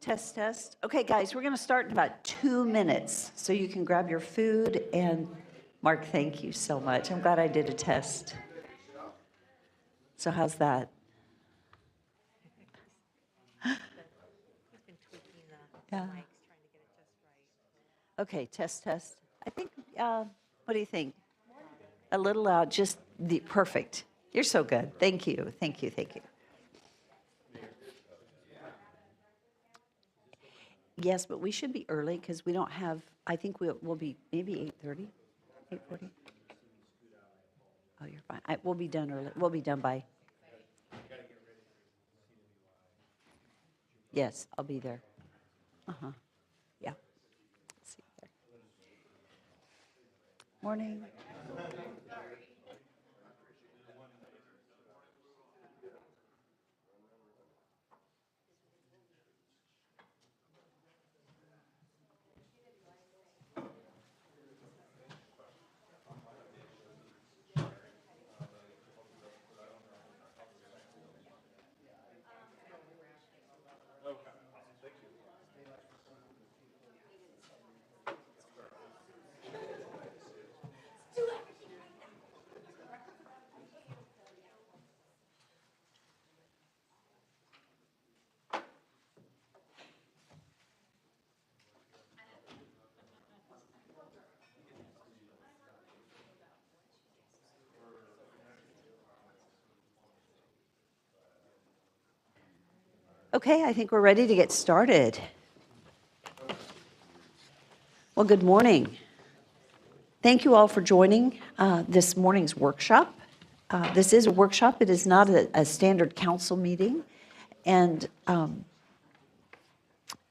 Test, test. Okay, guys, we're going to start in about 2 minutes, so you can grab your food. And Mark, thank you so much. I'm glad I did a test. So how's that? Yeah. Okay, test, test. I think, what do you think? A little loud, just the perfect. You're so good. Thank you, thank you, thank you. Yes, but we should be early because we don't have, I think we'll be maybe 8:30, 8:40. Oh, you're fine. We'll be done early. We'll be done by. Yes, I'll be there. Uh-huh. Yeah. See you there. Morning. Okay, I think we're ready to get started. Well, good morning. Thank you all for joining this morning's workshop. This is a workshop. It is not a standard council meeting. And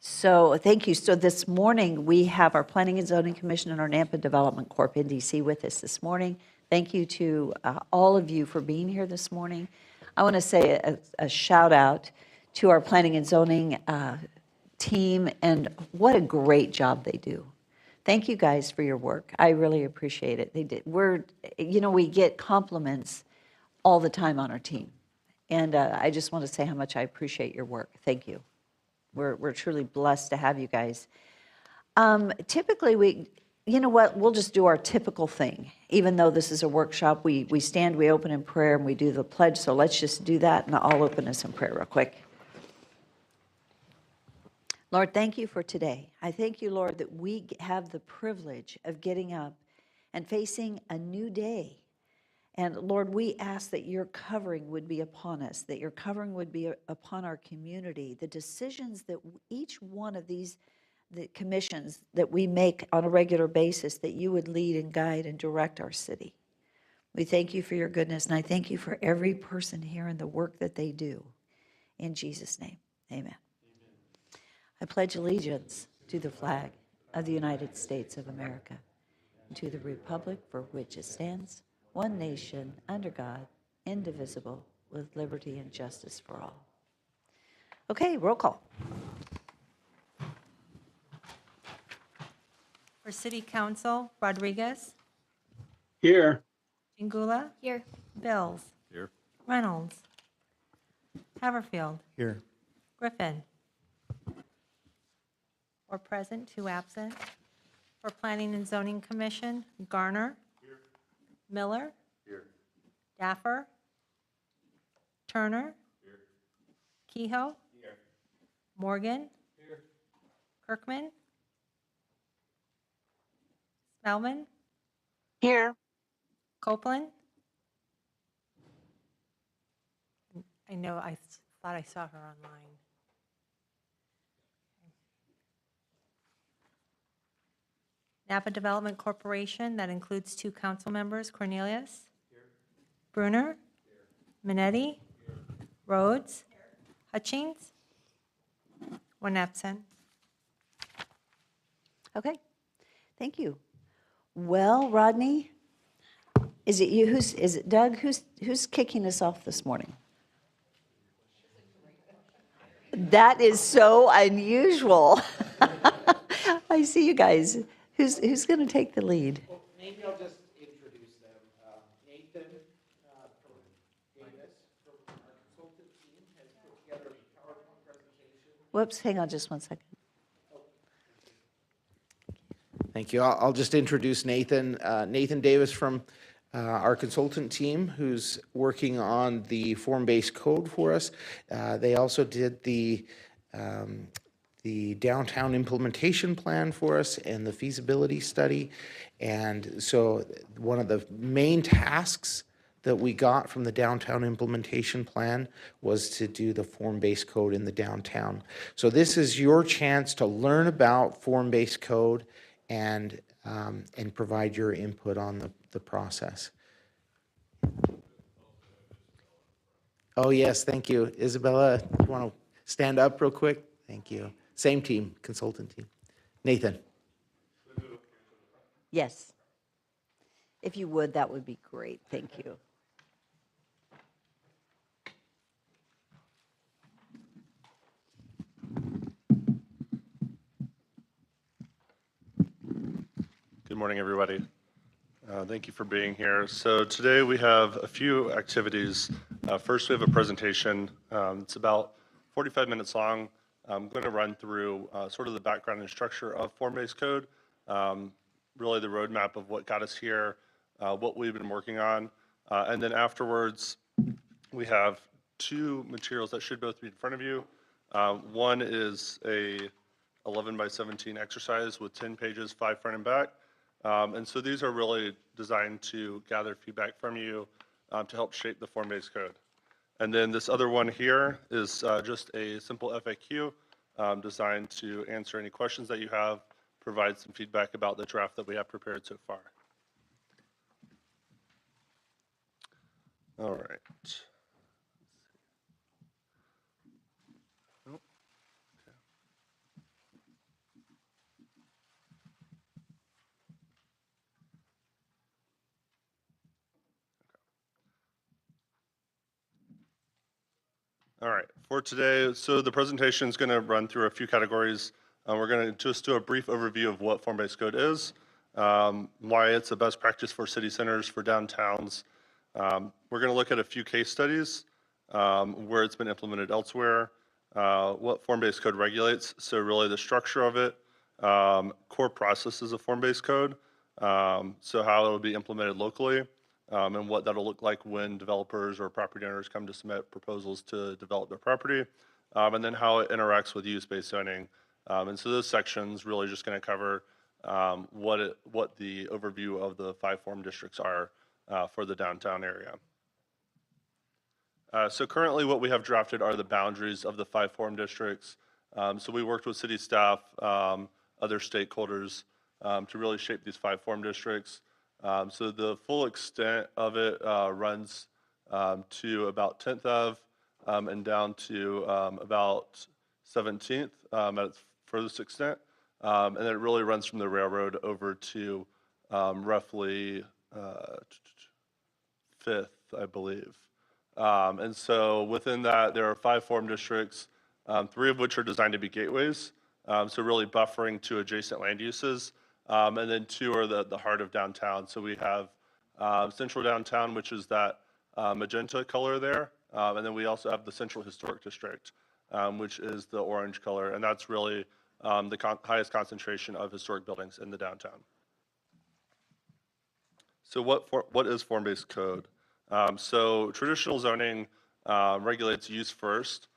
so thank you. So this morning, we have our Planning and Zoning Commission and our Nampa Development Corp. in DC with us this morning. Thank you to all of you for being here this morning. I want to say a shout out to our Planning and Zoning team, and what a great job they do. Thank you guys for your work. I really appreciate it. They did. We get compliments all the time on our team. And I just want to say how much I appreciate your work. Thank you. We're truly blessed to have you guys. Typically, you know what, we'll just do our typical thing. Even though this is a workshop, we stand, we open in prayer, and we do the pledge. So let's just do that, and I'll open us in prayer real quick. Lord, thank you for today. I thank you, Lord, that we have the privilege of getting up and facing a new day. And Lord, we ask that your covering would be upon us, that your covering would be upon our community, the decisions that each one of these the commissions that we make on a regular basis, that you would lead and guide and direct our city. We thank you for your goodness, and I thank you for every person here and the work that they do. In Jesus' name, amen. I pledge allegiance to the flag of the United States of America, and to the republic for which it stands, one nation, under God, indivisible, with liberty and justice for all. Okay, roll call. For City Council, Rodriguez. Here. Jingula. Here. Bills. Here. Reynolds. Haverfield. Here. Griffin. 4 present, 2 absent. For Planning and Zoning Commission, Garner. Here. Miller. Here. Daffer. Turner. Here. Kehoe. Here. Morgan. Here. Kirkman. Spellman. Here. Copeland. I know, I thought I saw her online. Napa Development Corporation, that includes 2 council members, Cornelius. Here. Bruner. Here. Minetti. Here. Rhodes. Here. Hutchings. 1 absent. Okay, thank you. Well, Rodney, is it you? Is it Doug? Who's kicking us off this morning? That is so unusual. I see you guys. Who's going to take the lead? Well, maybe I'll just introduce them. Nathan Davis from our consultant team has put together a PowerPoint presentation. Whoops, hang on just one second. Thank you. I'll just introduce Nathan. Nathan Davis from our consultant team, who's working on the form-based code for us. They also did the downtown implementation plan for us and the feasibility study. And so one of the main tasks that we got from the downtown implementation plan was to do the form-based code in the downtown. So this is your chance to learn about form-based code and provide your input on the process. Oh, yes, thank you. Isabella, you want to stand up real quick? Thank you. Same team, consultant team. Nathan. Yes. If you would, that would be great. Thank you. Good morning, everybody. Thank you for being here. So today we have a few activities. First, we have a presentation. It's about 45 minutes long. I'm going to run through sort of the background and structure of form-based code, really the roadmap of what got us here, what we've been working on. And then afterwards, we have 2 materials that should both be in front of you. One is a 11 by 17 exercise with 10 pages, 5 front and back. And so these are really designed to gather feedback from you to help shape the form-based code. And then this other one here is just a simple FAQ designed to answer any questions that you have, provide some feedback about the draft that we have prepared so far. All right. All right, for today, so the presentation is going to run through a few categories. We're going to just do a brief overview of what form-based code is, why it's a best practice for city centers, for downtowns. We're going to look at a few case studies where it's been implemented elsewhere, what form-based code regulates, so really the structure of it, core processes of form-based code, so how it'll be implemented locally, and what that'll look like when developers or property owners come to submit proposals to develop their property, and then how it interacts with use-based zoning. And so this section's really just going to cover what the overview of the 5 form districts are for the downtown area. So currently what we have drafted are the boundaries of the 5 form districts. So we worked with city staff, other stakeholders to really shape these 5 form districts. So the full extent of it runs to about 10th Ave and down to about 17th at its furthest extent. And then it really runs from the railroad over to roughly 5th, I believe. And so within that, there are 5 form districts, 3 of which are designed to be gateways, so really buffering to adjacent land uses. And then 2 are the heart of downtown. So we have Central Downtown, which is that magenta color there. And then we also have the Central Historic District, which is the orange color. And that's really the highest concentration of historic buildings in the downtown. So what is form-based code? So traditional zoning regulates use first.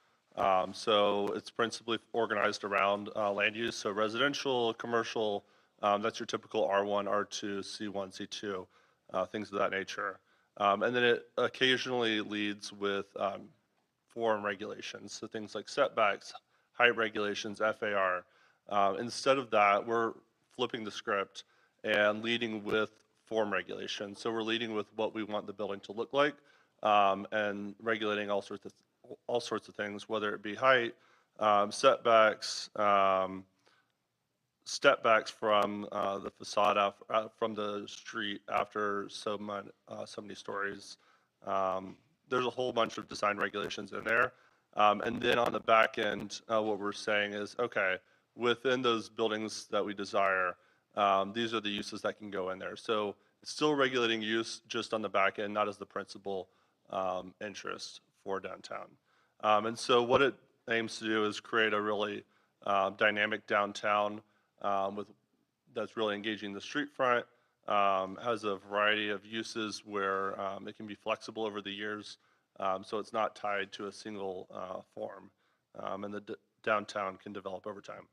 So it's principally organized around land use. So residential, commercial, that's your typical R1, R2, C1, C2, things of that nature. And then it occasionally leads with form regulations. So things like setbacks, height regulations, FAR. Instead of that, we're flipping the script and leading with form regulation. So we're leading with what we want the building to look like, and regulating all sorts of things, whether it be height, setbacks, step backs from the facade from the street after so many stories. There's a whole bunch of design regulations in there. And then on the back end, what we're saying is, okay, within those buildings that we desire, these are the uses that can go in there. So it's still regulating use just on the back end, not as the principal interest for downtown. And so what it aims to do is create a really dynamic downtown that's really engaging the street front, has a variety of uses where it can be flexible over the years, so it's not tied to a single form, and the downtown can develop over time.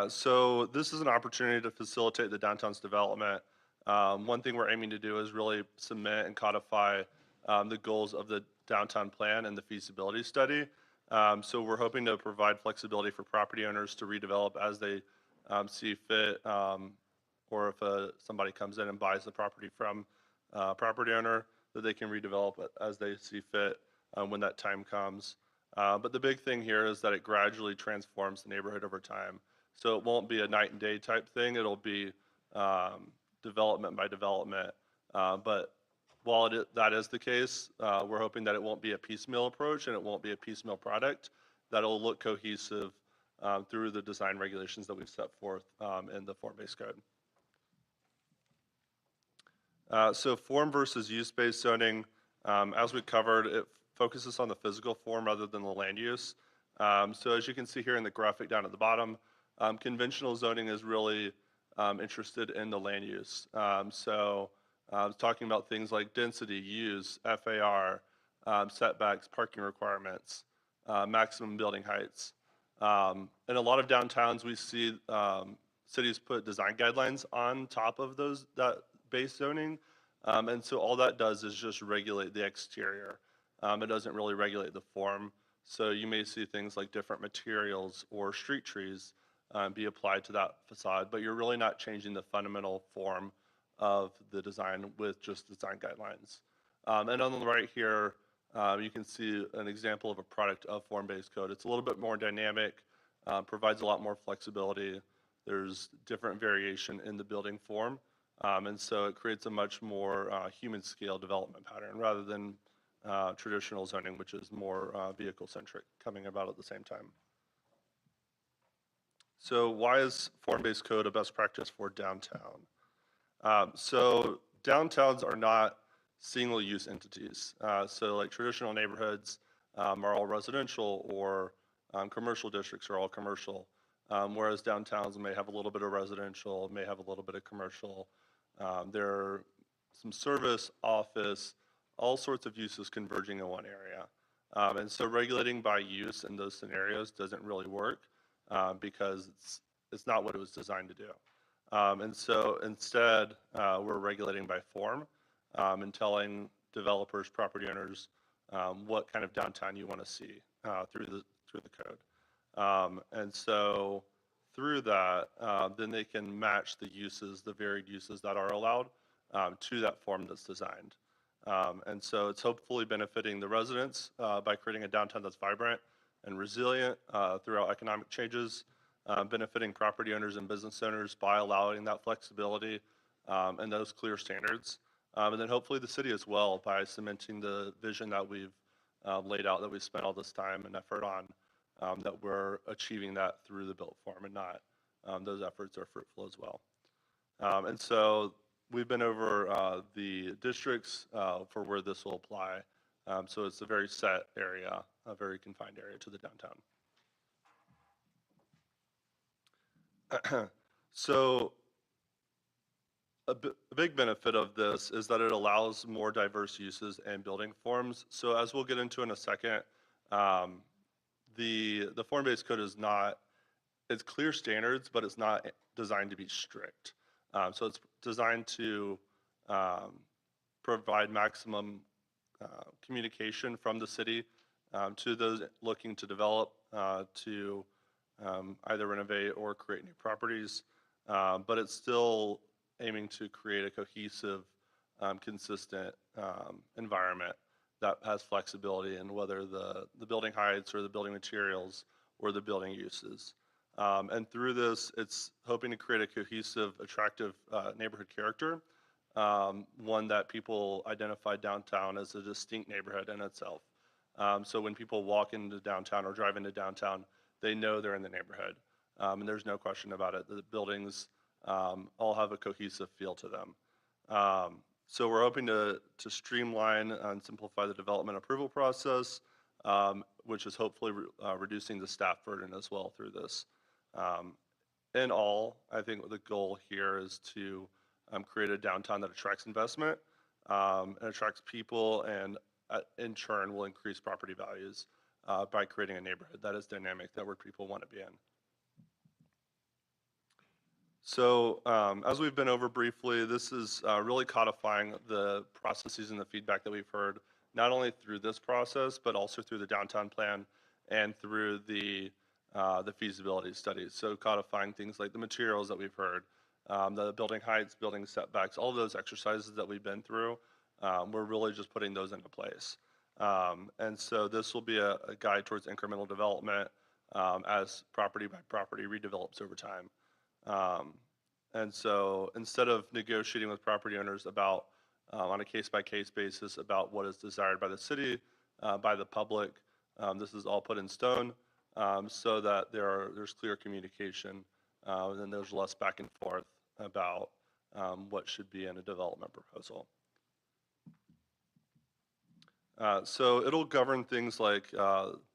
So this is an opportunity to facilitate the downtown's development. One thing we're aiming to do is really cement and codify the goals of the downtown plan and the feasibility study. So we're hoping to provide flexibility for property owners to redevelop as they see fit, or if somebody comes in and buys the property from a property owner, that they can redevelop it as they see fit when that time comes. But the big thing here is that it gradually transforms the neighborhood over time. So it won't be a night and day type thing. It'll be development by development. But while that is the case, we're hoping that it won't be a piecemeal approach and it won't be a piecemeal product, that it'll look cohesive through the design regulations that we've set forth in the form-based code. So form versus use-based zoning, as we covered, it focuses on the physical form rather than the land use. So as you can see here in the graphic down at the bottom, conventional zoning is really interested in the land use. So talking about things like density, use, FAR, setbacks, parking requirements, maximum building heights. In a lot of downtowns, we see cities put design guidelines on top of that base zoning. And so all that does is just regulate the exterior. It doesn't really regulate the form. So you may see things like different materials or street trees be applied to that facade, but you're really not changing the fundamental form of the design with just design guidelines. And on the right here, you can see an example of a product of form-based code. It's a little bit more dynamic, provides a lot more flexibility. There's different variation in the building form, and so it creates a much more human scale development pattern rather than traditional zoning, which is more vehicle-centric, coming about at the same time. So why is form-based code a best practice for downtown? So downtowns are not single-use entities. So like traditional neighborhoods are all residential, or commercial districts are all commercial. Whereas downtowns may have a little bit of residential, may have a little bit of commercial. There are some service, office, all sorts of uses converging in one area. And so regulating by use in those scenarios doesn't really work because it's not what it was designed to do. And so instead, we're regulating by form and telling developers, property owners, what kind of downtown you want to see through the code. And so through that, then they can match the uses, the varied uses that are allowed to that form that's designed. And so it's hopefully benefiting the residents by creating a downtown that's vibrant and resilient throughout economic changes, benefiting property owners and business owners by allowing that flexibility and those clear standards. And then hopefully the city as well by cementing the vision that we've laid out, that we've spent all this time and effort on, that we're achieving that through the built form and not those efforts are fruitful as well. And so we've been over the districts for where this will apply. So it's a very set area, a very confined area to the downtown. So a big benefit of this is that it allows more diverse uses and building forms. So as we'll get into in a second, the form-based code is not, it's clear standards, but it's not designed to be strict. So it's designed to provide maximum communication from the city to those looking to develop, to either renovate or create new properties. But it's still aiming to create a cohesive, consistent environment that has flexibility in whether the building heights or the building materials or the building uses. And through this, it's hoping to create a cohesive, attractive neighborhood character, one that people identify downtown as a distinct neighborhood in itself. So when people walk into downtown or drive into downtown, they know they're in the neighborhood. And there's no question about it. The buildings all have a cohesive feel to them. So we're hoping to streamline and simplify the development approval process, which is hopefully reducing the staff burden as well through this. In all, I think the goal here is to create a downtown that attracts investment and attracts people, and in turn will increase property values by creating a neighborhood that is dynamic, that where people want to be in. So as we've been over briefly, this is really codifying the processes and the feedback that we've heard, not only through this process, but also through the downtown plan and through the feasibility studies. So codifying things like the materials that we've heard, the building heights, building setbacks, all of those exercises that we've been through, we're really just putting those into place. And so this will be a guide towards incremental development as property by property redevelops over time. And so instead of negotiating with property owners about, on a case-by-case basis, about what is desired by the city, by the public, this is all put in stone so that there's clear communication and then there's less back and forth about what should be in a development proposal. So it'll govern things like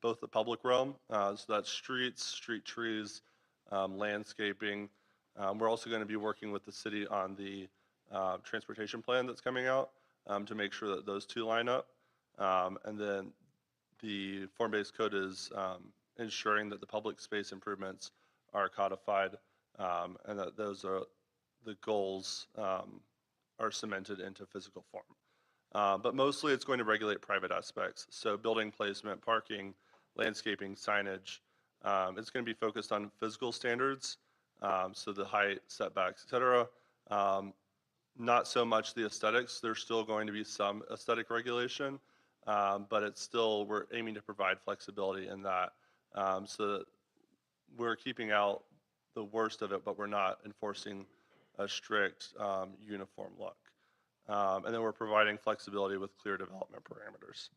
both the public realm, so that's streets, street trees, landscaping. We're also going to be working with the city on the transportation plan that's coming out to make sure that those two line up. And then the form-based code is ensuring that the public space improvements are codified and that those are the goals are cemented into physical form. But mostly it's going to regulate private aspects. So building placement, parking, landscaping, signage. It's going to be focused on physical standards. So the height, setbacks, et cetera. Not so much the aesthetics. There's still going to be some aesthetic regulation, but it's still, we're aiming to provide flexibility in that. So that we're keeping out the worst of it, but we're not enforcing a strict uniform look. And then we're providing flexibility with clear development parameters.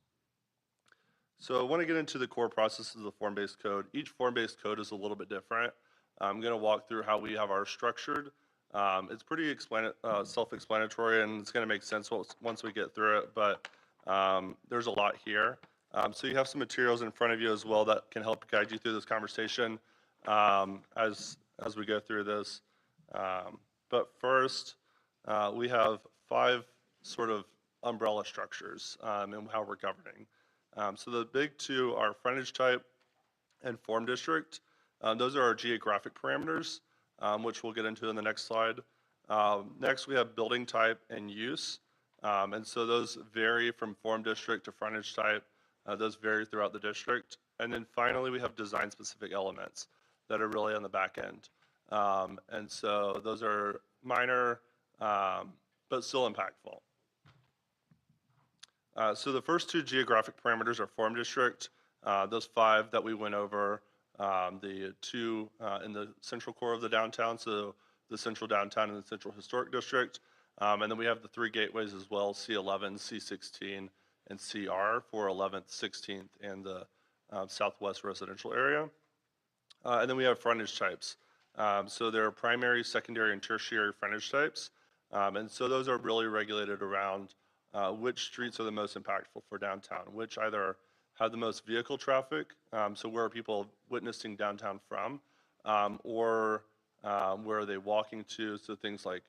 So I want to get into the core processes of the form-based code. Each form-based code is a little bit different. I'm going to walk through how we have ours structured. It's pretty self-explanatory, and it's going to make sense once we get through it, but there's a lot here. So you have some materials in front of you as well that can help guide you through this conversation as we go through this. But first, we have 5 sort of umbrella structures and how we're governing. So the big 2 are frontage type and form district. Those are our geographic parameters, which we'll get into in the next slide. Next, we have building type and use. And so those vary from form district to frontage type. Those vary throughout the district. And then finally, we have design-specific elements that are really on the back end. And so those are minor, but still impactful. So the first 2 geographic parameters are form district. Those 5 that we went over, the 2 in the central core of the downtown, so the central downtown and the central historic district. And then we have the 3 gateways as well, C11, C16, and CR for 11th, 16th, and the southwest residential area. And then we have frontage types. So there are primary, secondary, and tertiary frontage types. And so those are really regulated around which streets are the most impactful for downtown, which either have the most vehicle traffic, so where are people witnessing downtown from, or where are they walking to, so things like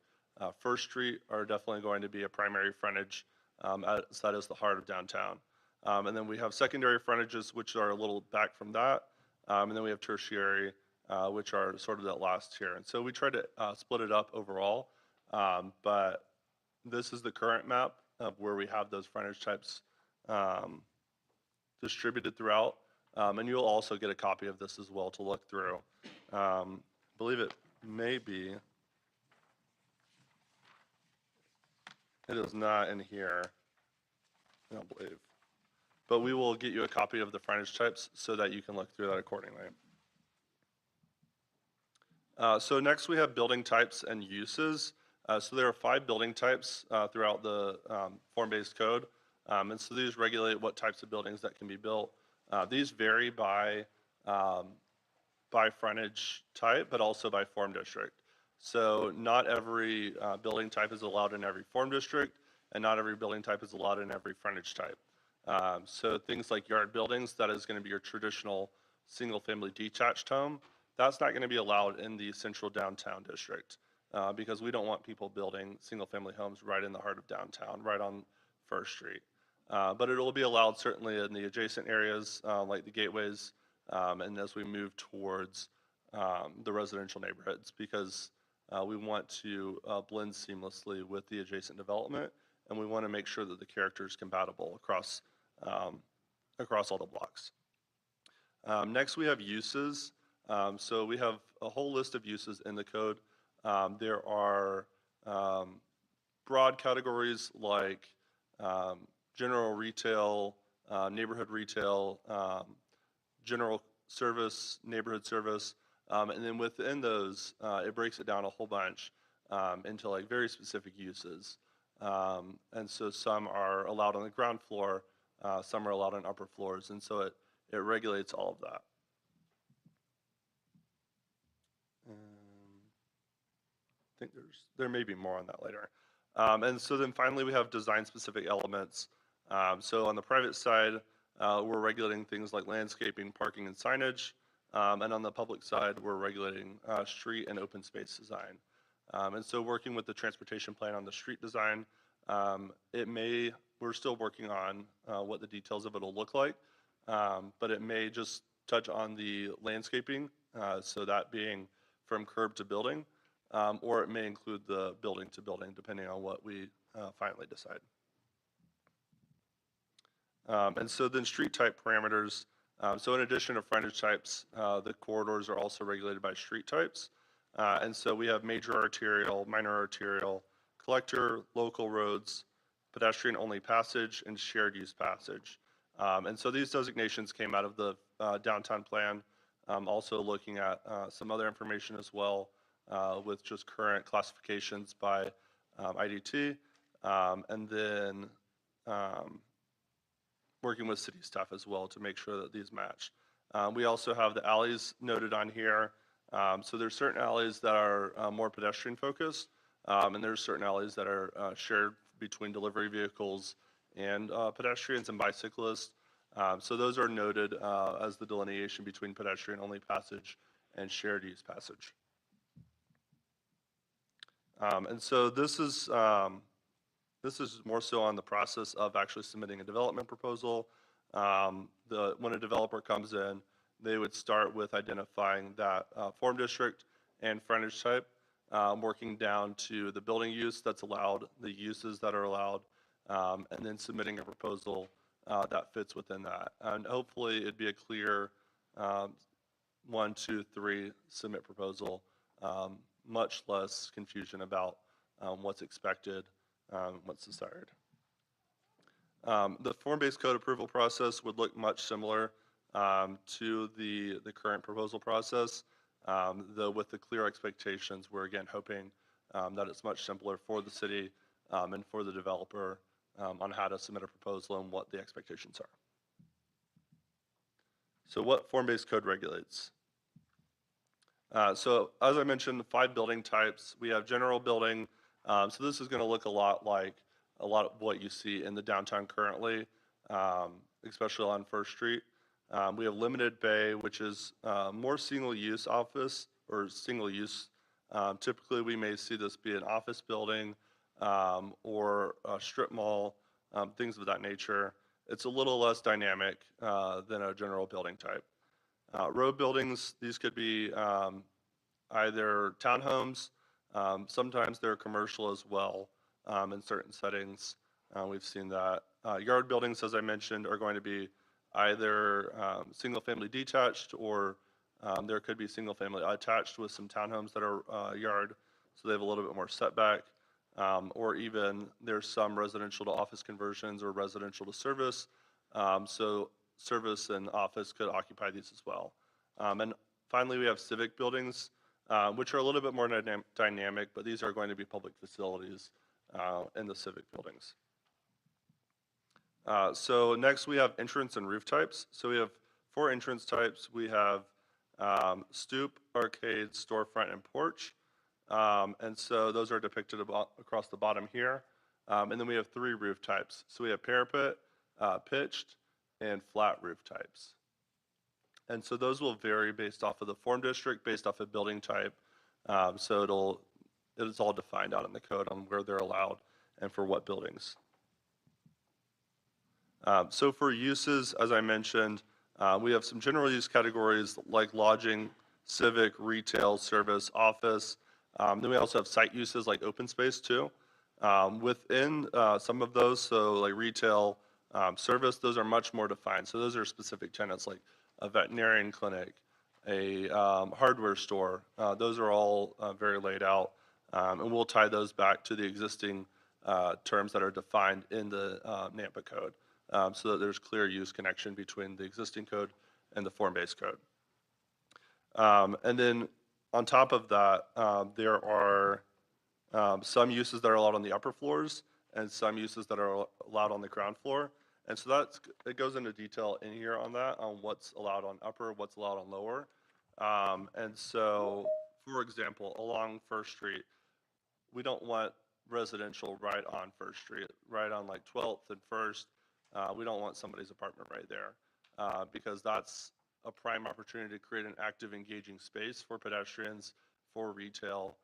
First Street are definitely going to be a primary frontage, as that is the heart of downtown. And then we have secondary frontages, which are a little back from that, and then we have tertiary, which are sort of that last tier. And so we try to split it up overall, but this is the current map of where we have those frontage types distributed throughout. And you'll also get a copy of this as well to look through. I believe it may be, it is not in here, I don't believe. But we will get you a copy of the frontage types so that you can look through that accordingly. So next we have building types and uses. So there are 5 building types throughout the form-based code. And so these regulate what types of buildings that can be built. These vary by frontage type, but also by form district. So not every building type is allowed in every form district, and not every building type is allowed in every frontage type. So things like yard buildings, that is going to be your traditional single-family detached home. That's not going to be allowed in the central downtown district because we don't want people building single-family homes right in the heart of downtown, right on First Street. But it will be allowed certainly in the adjacent areas like the gateways and as we move towards the residential neighborhoods because we want to blend seamlessly with the adjacent development and we want to make sure that the character is compatible across all the blocks. Next we have uses. So we have a whole list of uses in the code. There are broad categories like general retail, neighborhood retail, general service, neighborhood service, and then within those, it breaks it down a whole bunch into like very specific uses. And so some are allowed on the ground floor, some are allowed on upper floors, and so it regulates all of that. I think there may be more on that later. And so then finally we have design-specific elements. So on the private side, we're regulating things like landscaping, parking, and signage. And on the public side, we're regulating street and open space design. And so working with the transportation plan on the street design, we're still working on what the details of it will look like, but it may just touch on the landscaping, so that being from curb to building, or it may include the building to building, depending on what we finally decide. And so then street type parameters. So in addition to frontage types, the corridors are also regulated by street types. And so we have major arterial, minor arterial, collector, local roads, pedestrian only passage, and shared use passage. And so these designations came out of the downtown plan, also looking at some other information as well with just current classifications by IDT, and then working with city staff as well to make sure that these match. We also have the alleys noted on here. So there's certain alleys that are more pedestrian focused, and there's certain alleys that are shared between delivery vehicles and pedestrians and bicyclists. So those are noted as the delineation between pedestrian-only passage and shared use passage. And so this is more so on the process of actually submitting a development proposal. When a developer comes in, they would start with identifying that form district and frontage type, working down to the building use that's allowed, the uses that are allowed, and then submitting a proposal that fits within that. And hopefully it'd be a clear 1, 2, 3 submit proposal, much less confusion about what's expected, what's desired. The form-based code approval process would look much similar to the current proposal process, though with the clear expectations, we're again hoping that it's much simpler for the city and for the developer on how to submit a proposal and what the expectations are. So what form-based code regulates? So as I mentioned, 5 building types. We have general building. So this is going to look a lot like a lot of what you see in the downtown currently, especially on First Street. We have limited bay, which is more single-use office or single-use. Typically, we may see this be an office building or a strip mall, things of that nature. It's a little less dynamic than a general building type. Row buildings, these could be either townhomes, sometimes they're commercial as well in certain settings. We've seen that. Yard buildings, as I mentioned, are going to be either single-family detached or there could be single-family attached with some townhomes that are yard, so they have a little bit more setback. Or even there's some residential to office conversions or residential to service. So service and office could occupy these as well. And finally, we have civic buildings, which are a little bit more dynamic, but these are going to be public facilities in the civic buildings. So next we have entrance and roof types. So we have 4 entrance types. We have stoop, arcade, storefront, and porch. And so those are depicted across the bottom here. And then we have 3 roof types. So we have parapet, pitched, and flat roof types. And so those will vary based off of the form district, based off of building type. So it's all defined out in the code on where they're allowed and for what buildings. So for uses, as I mentioned, we have some general use categories like lodging, civic, retail, service, office. Then we also have site uses like open space too. Within some of those, so like retail, service, those are much more defined. So those are specific tenants like a veterinarian clinic, a hardware store. Those are all very laid out. And we'll tie those back to the existing terms that are defined in the NAMPA code so that there's clear use connection between the existing code and the form-based code. And then on top of that, there are some uses that are allowed on the upper floors and some uses that are allowed on the ground floor. And so it goes into detail in here on that, on what's allowed on upper, what's allowed on lower. And so, for example, along First Street, we don't want residential right on First Street, right on like 12th and First. We don't want somebody's apartment right there because that's a prime opportunity to create an active, engaging space for pedestrians, for retail,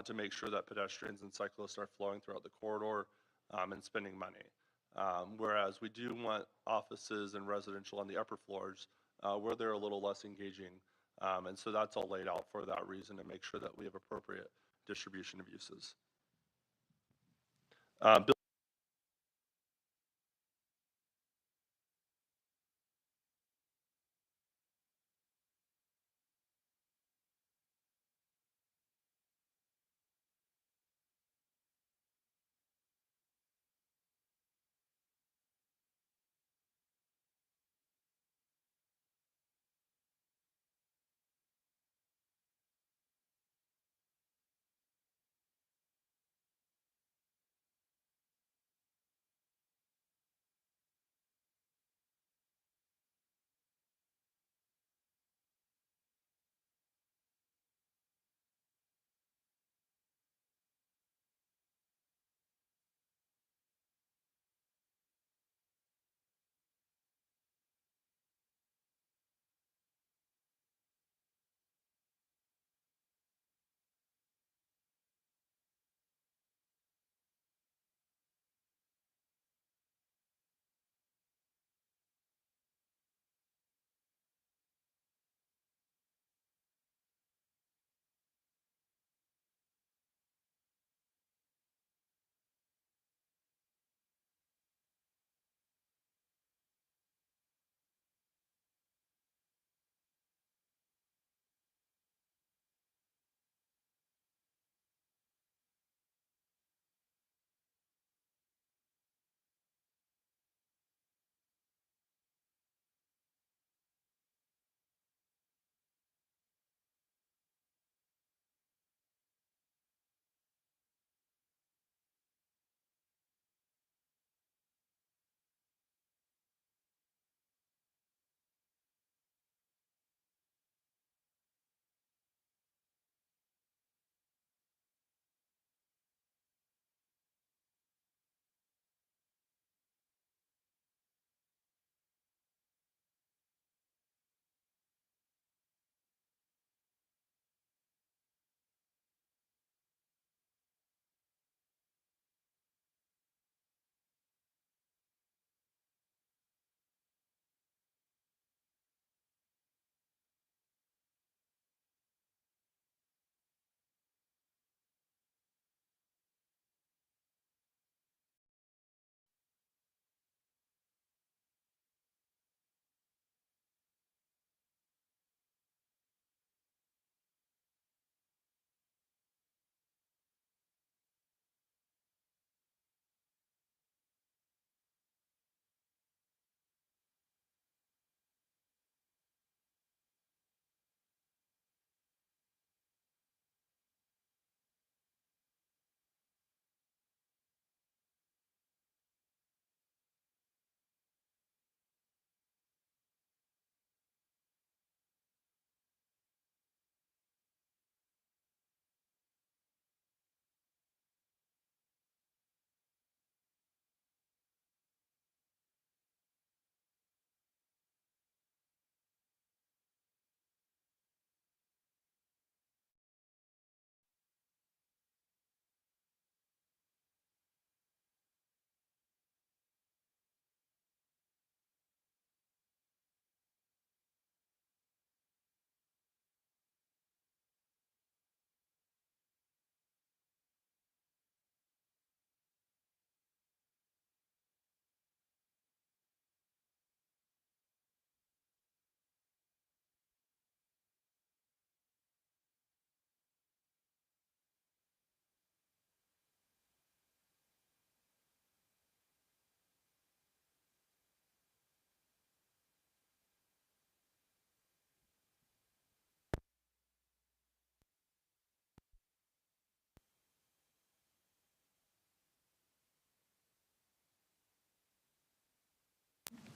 to make sure that pedestrians and cyclists are flowing throughout the corridor and spending money. Whereas we do want offices and residential on the upper floors where they're a little less engaging. And so that's all laid out for that reason to make sure that we have appropriate distribution of uses.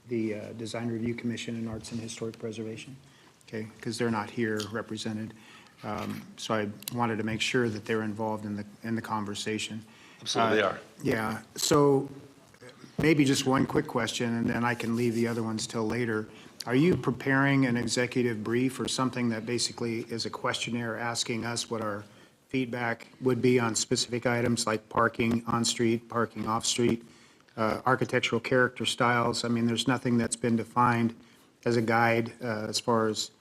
the Design Review Commission and Arts and Historic Preservation, okay, because they're not here represented. So I wanted to make sure that they're involved in the conversation. Absolutely they are. Yeah, so maybe just one quick question, and then I can leave the other ones till later. Are you preparing an executive brief or something that basically is a questionnaire asking us what our feedback would be on specific items like parking on-street, parking off-street, architectural character styles? I mean, there's nothing that's been defined as a guide as far as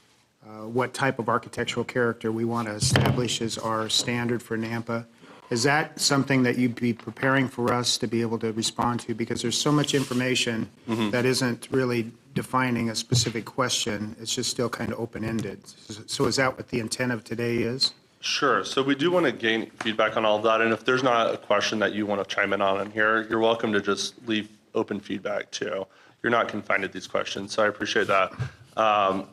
what type of architectural character we want to establish as our standard for Nampa. Is that something that you'd be preparing for us to be able to respond to? Because there's so much information that isn't really defining a specific question. It's just still kind of open-ended. So is that what the intent of today is? Sure. So we do want to gain feedback on all of that. And if there's not a question that you want to chime in on in here, you're welcome to just leave open feedback too. You're not confined to these questions. So I appreciate that.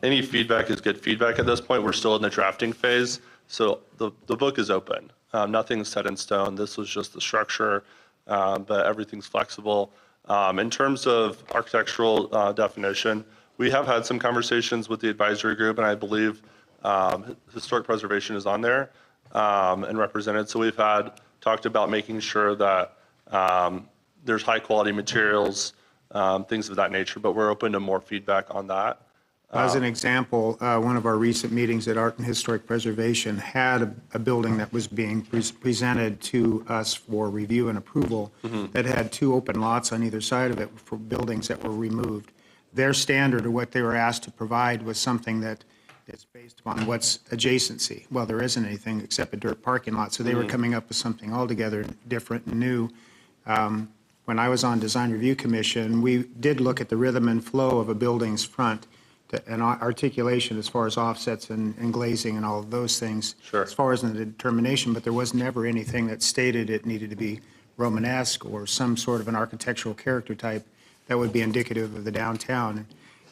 Any feedback is good feedback at this point. We're still in the drafting phase. So the book is open. Nothing's set in stone. This was just the structure, but everything's flexible. In terms of architectural definition, we have had some conversations with the advisory group, and I believe historic preservation is on there and represented. So we've talked about making sure that there's high quality materials, things of that nature, but we're open to more feedback on that. As an example, one of our recent meetings at Art and Historic Preservation had a building that was being presented to us for review and approval that had 2 open lots on either side of it for buildings that were removed. Their standard, or what they were asked to provide, was something that is based upon what's adjacency. Well, there isn't anything except a dirt parking lot, so they were coming up with something altogether different and new. When I was on Design Review Commission, we did look at the rhythm and flow of a building's front and articulation as far as offsets and glazing and all of those things. Sure. As far as the determination, but there was never anything that stated it needed to be Romanesque or some sort of an architectural character type that would be indicative of the downtown.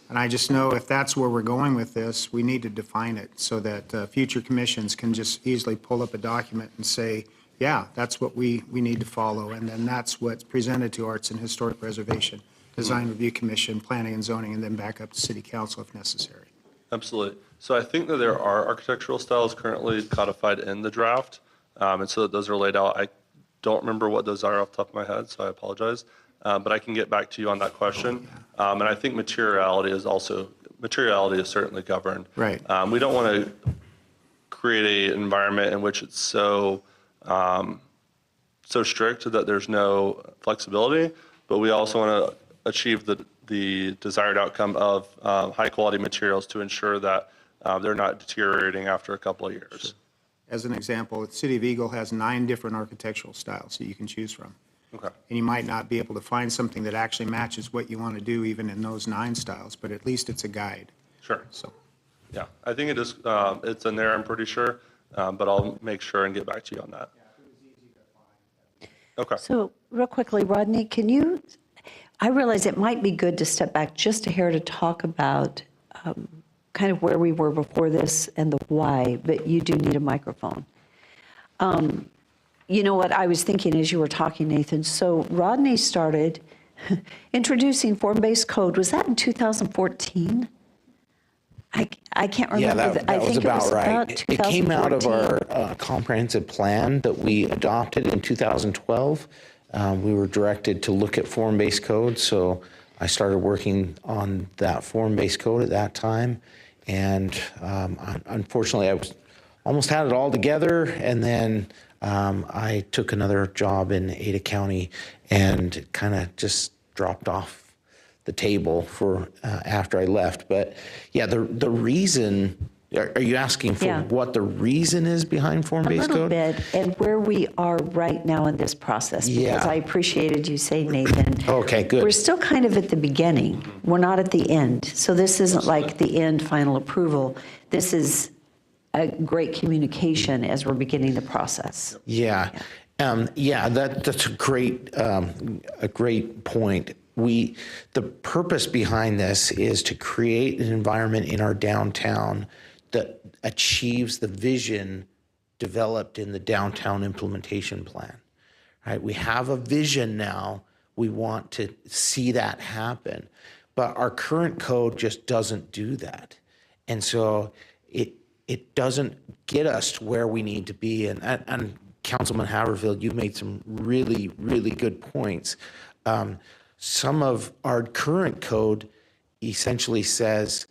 And I just know if that's where we're going with this, we need to define it so that future commissions can just easily pull up a document and say, yeah, that's what we need to follow. And then that's what's presented to Arts and Historic Preservation, Design Review Commission, Planning and Zoning, and then back up to City Council if necessary. Absolutely. So I think that there are architectural styles currently codified in the draft, and so those are laid out. I don't remember what those are off the top of my head, so I apologize. But I can get back to you on that question. And I think materiality is certainly governed. Right. We don't want to create an environment in which it's so strict that there's no flexibility, but we also want to achieve the desired outcome of high quality materials to ensure that they're not deteriorating after a couple of years. As an example, the City of Eagle has 9 different architectural styles that you can choose from. Okay. And you might not be able to find something that actually matches what you want to do even in those 9 styles, but at least it's a guide. Sure. So, Yeah, I think it is. It's in there. I'm pretty sure, but I'll make sure and get back to you on that. Okay. So real quickly, Rodney, I realize it might be good to step back just a hair to talk about kind of where we were before this and the why, but you do need a microphone. You know what I was thinking as you were talking, Nathan? So Rodney started introducing form-based code. Was that in 2014? I can't remember. Yeah, that was about right. It came out of 2014. our comprehensive plan that we adopted in 2012. We were directed to look at form-based code, so I started working on that form-based code at that time. And unfortunately, I almost had it all together, and then I took another job in Ada County and kind of just dropped off the table for after I left. But yeah, the reason, are you asking for Yeah. what the reason is behind A form-based little code? bit, and where we are right now in this process. Because Yeah. I appreciated you saying, Nathan. Okay, good. We're still kind of at the beginning. We're not at the end. So this isn't like the end final approval. This is a great communication as we're beginning the process. Yeah, that's a great point. The purpose behind this is to create an environment in our downtown that achieves the vision developed in the downtown implementation plan. Right? We have a vision now. We want to see that happen. But our current code just doesn't do that. And so it doesn't get us to where we need to be. And Councilman Haverfield, you've made some really, really good points. Some of our current code essentially says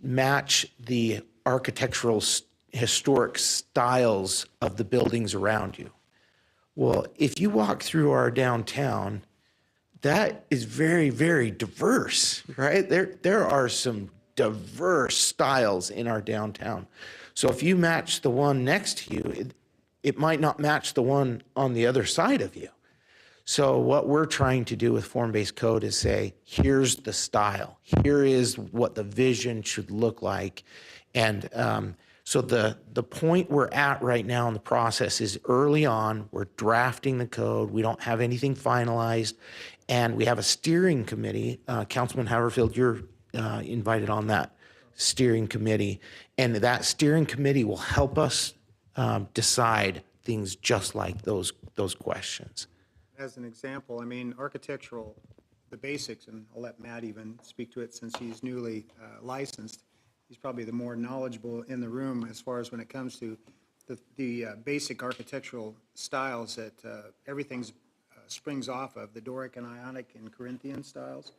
match the architectural historic styles of the buildings around you. Well, if you walk through our downtown, that is very, very diverse, right? There are some diverse styles in our downtown. So if you match the one next to you, it might not match the one on the other side of you. So what we're trying to do with form-based code is say, here's the style. Here is what the vision should look like. And so the point we're at right now in the process is early on, we're drafting the code. We don't have anything finalized. And we have a steering committee. Councilman Haverfield, you're invited on that steering committee. And that steering committee will help us decide things just like those questions. As an example, I mean, architectural, the basics, and I'll let Matt even speak to it since he's newly licensed. He's probably the more knowledgeable in the room as far as when it comes to the basic architectural styles that everything's springs off of, the Doric and Ionic and Corinthian styles.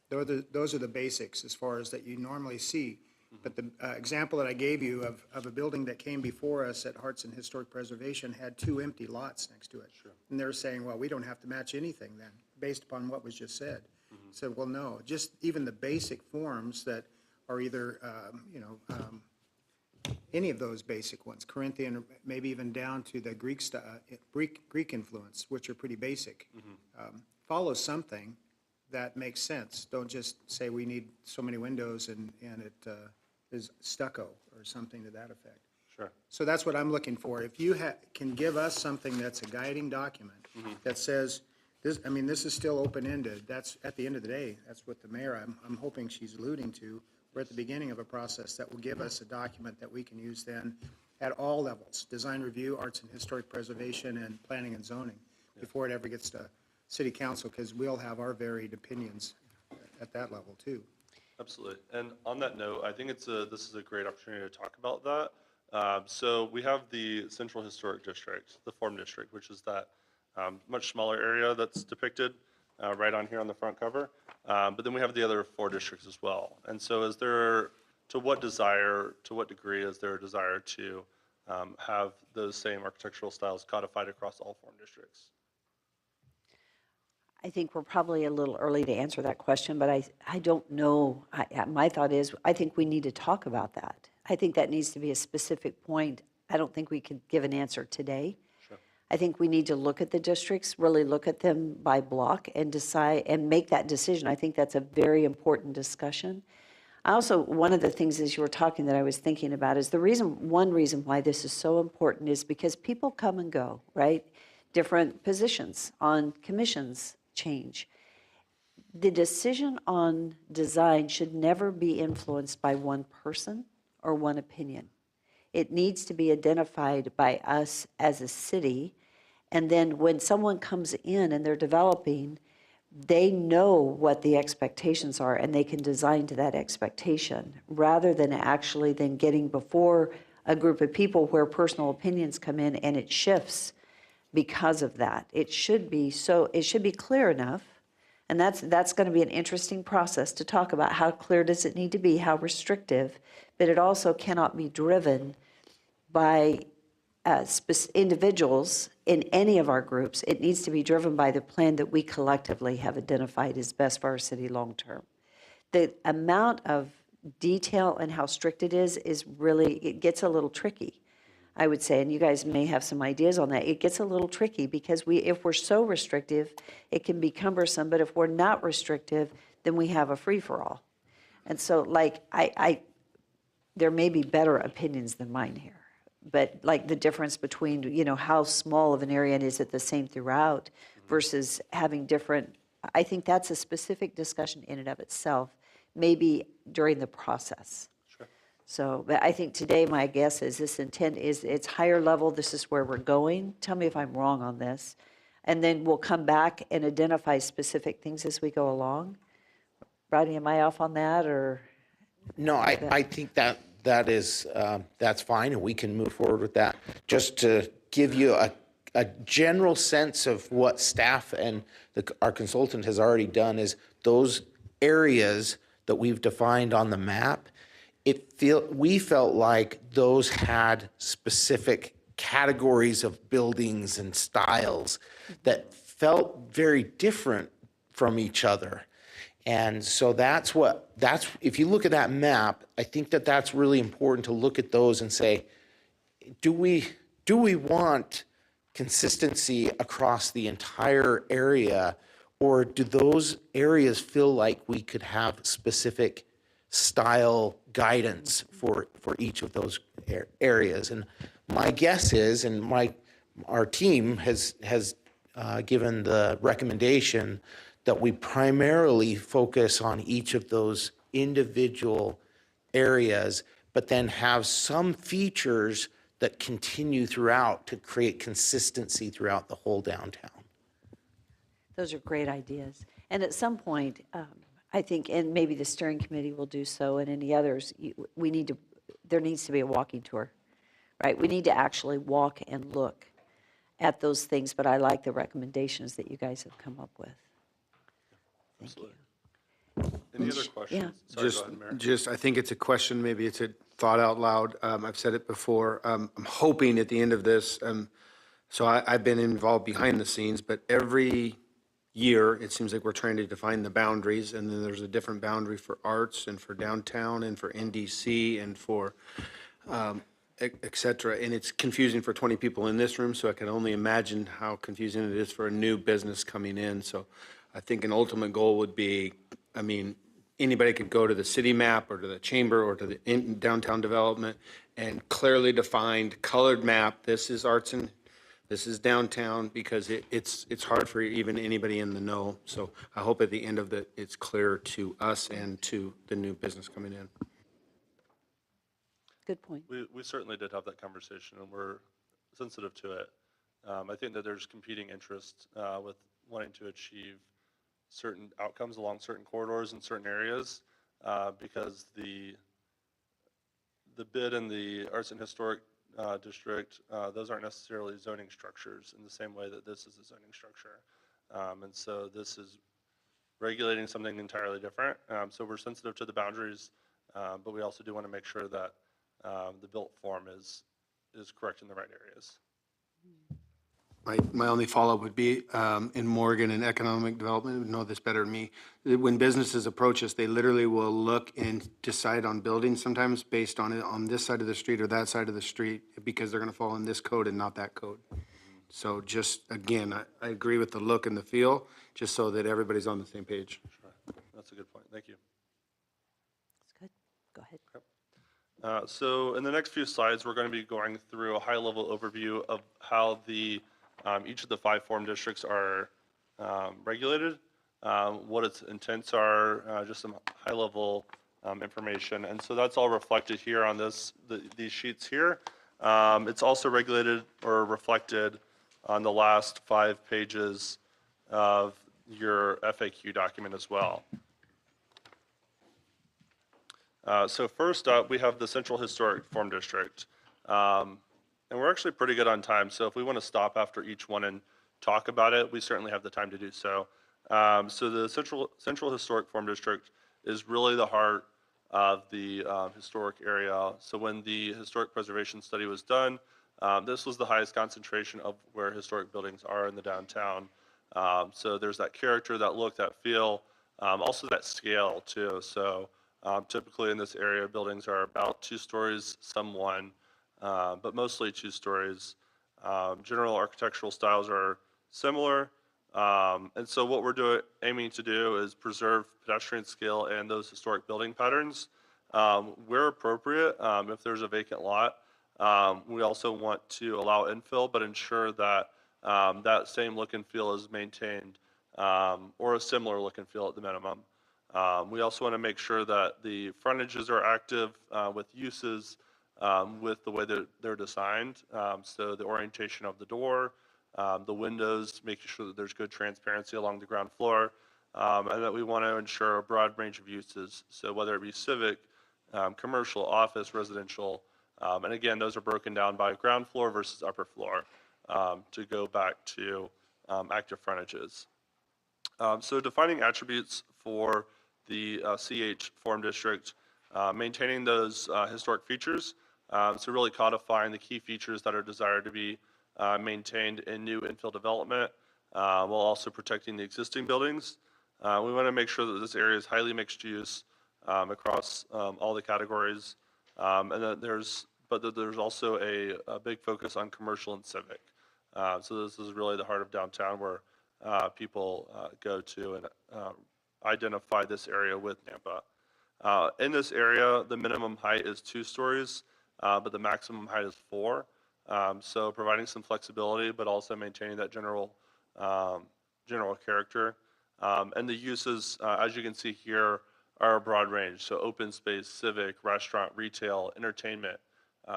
Those are the basics as far as that you normally see. But the example that I gave you of a building that came before us at Hartson Historic Preservation had 2 empty lots next to it. Sure. And they're saying, well, we don't have to match anything then, based upon what was just said. So, well, no, just even the basic forms that are either, any of those basic ones, Corinthian, or maybe even down to the Greek influence, which are pretty basic. Follow something that makes sense. Don't just say we need so many windows and it is stucco or something to that effect. Sure. So that's what I'm looking for. If you can give us something that's a guiding document that says, this, I mean, this is still open-ended. That's, at the end of the day, that's what the mayor, I'm hoping she's alluding to. We're at the beginning of a process that will give us a document that we can use then at all levels, design review, arts and historic preservation, and planning and zoning, before it ever gets to city council, because we'll have our varied opinions at that level too. Absolutely. And on that note, I think this is a great opportunity to talk about that. So we have the Central Historic District, the Form District, which is that much smaller area that's depicted right on here on the front cover. But then we have the other 4 districts as well. And so to what degree is there a desire to have those same architectural styles codified across all 4 districts? I think we're probably a little early to answer that question, but I don't know. My thought is, I think we need to talk about that. I think that needs to be a specific point. I don't think we could give an answer today. Sure. I think we need to look at the districts, really look at them by block and decide and make that decision. I think that's a very important discussion. I also, one of the things as you were talking that I was thinking about is one reason why this is so important is because people come and go, right? Different positions on commissions change. The decision on design should never be influenced by one person or one opinion. It needs to be identified by us as a city, and then when someone comes in and they're developing, they know what the expectations are and they can design to that expectation, rather than actually then getting before a group of people where personal opinions come in and it shifts because of that. It should be clear enough, and that's going to be an interesting process to talk about. How clear does it need to be, how restrictive, but it also cannot be driven by individuals in any of our groups. It needs to be driven by the plan that we collectively have identified as best for our city long-term. The amount of detail and how strict it is really, it gets a little tricky, I would say, and you guys may have some ideas on that. It gets a little tricky because if we're so restrictive, it can be cumbersome, but if we're not restrictive, then we have a free-for-all. And so, like, there may be better opinions than mine here, but like the difference between, how small of an area and is it the same throughout versus having different, I think that's a specific discussion in and of itself, maybe during the process. So, but I think today my guess is this intent is it's higher level, this is where we're going. Tell me if I'm wrong on this. And then we'll come back and identify specific things as we go along. Rodney, am I off on that, or? No, I think that is, that's fine, and we can move forward with that. Just to give you a general sense of what staff and our consultant has already done is those areas that we've defined on the map, we felt like those had specific categories of buildings and styles that felt very different from each other. And so if you look at that map, I think that that's really important to look at those and say, do we want consistency across the entire area, or do those areas feel like we could have specific style guidance for each of those areas? And my guess is, and our team has given the recommendation that we primarily focus on each of those individual areas, but then have some features that continue throughout to create consistency throughout the whole downtown. Those are great ideas. And at some point, I think, and maybe the steering committee will do so, and any others, there needs to be a walking tour, right? We need to actually walk and look at those things, but I like the recommendations that you guys have come up with. Thank you. Any other questions? Yeah. Sorry, go ahead, Mayor. Just, I think it's a question, maybe it's a thought out loud. I've said it before. I'm hoping at the end of this, so I've been involved behind the scenes, but every year, it seems like we're trying to define the boundaries, and then there's a different boundary for arts and for downtown and for NDC and for et cetera. And it's confusing for 20 people in this room, so I can only imagine how confusing it is for a new business coming in. So I think an ultimate goal would be, I mean, anybody could go to the city map or to the chamber or to the downtown development and clearly defined colored map. This is arts and this is downtown, because it's hard for even anybody in the know. So I hope at the end of it, it's clear to us and to the new business coming in. Good point. We certainly did have that conversation, and we're sensitive to it. I think that there's competing interests with wanting to achieve certain outcomes along certain corridors in certain areas, because the bid in the Arts and Historic District, those aren't necessarily zoning structures in the same way that this is a zoning structure. And so this is regulating something entirely different. So we're sensitive to the boundaries, but we also do want to make sure that the built form is correct in the right areas. My only follow-up would be, in Morgan and economic development, would know this better than me. When businesses approach us, they literally will look and decide on buildings sometimes based on it on this side of the street or that side of the street, because they're gonna fall in this code and not that code. So just, again, I agree with the look and the feel, just so that everybody's on the same page. Sure. That's a good point. Thank you. That's good. Go ahead. So in the next few slides, we're going to be going through a high-level overview of how each of the 5 form districts are regulated, what its intents are, just some high-level information. And so that's all reflected here on these sheets here. It's also regulated or reflected on the last 5 pages of your FAQ document as well. So first up, we have the Central Historic Form District. And we're actually pretty good on time, so if we want to stop after each one and talk about it, we certainly have the time to do so. So the Central Historic Form District is really the heart of the historic area. So when the historic preservation study was done, this was the highest concentration of where historic buildings are in the downtown. So there's that character, that look, that feel, also that scale too. So typically in this area, buildings are about 2 stories, some 1. But mostly 2 stories. General architectural styles are similar. And so what we're aiming to do is preserve pedestrian scale and those historic building patterns where appropriate. If there's a vacant lot, we also want to allow infill, but ensure that that same look and feel is maintained, or a similar look and feel at the minimum. We also want to make sure that the frontages are active with uses, with the way that they're designed. So the orientation of the door, the windows, making sure that there's good transparency along the ground floor, and that we want to ensure a broad range of uses. So whether it be civic, commercial, office, residential, and again, those are broken down by ground floor versus upper floor to go back to active frontages. So defining attributes for the CH Form District, maintaining those historic features, so really codifying the key features that are desired to be maintained in new infill development, while also protecting the existing buildings. We want to make sure that this area is highly mixed use across all the categories, and that there's also a big focus on commercial and civic. So this is really the heart of downtown where people go to and identify this area with Nampa. In this area, the minimum height is 2 stories, but the maximum height is 4. So providing some flexibility, but also maintaining that general character. And the uses, as you can see here, are a broad range. So open space, civic, restaurant, retail, entertainment,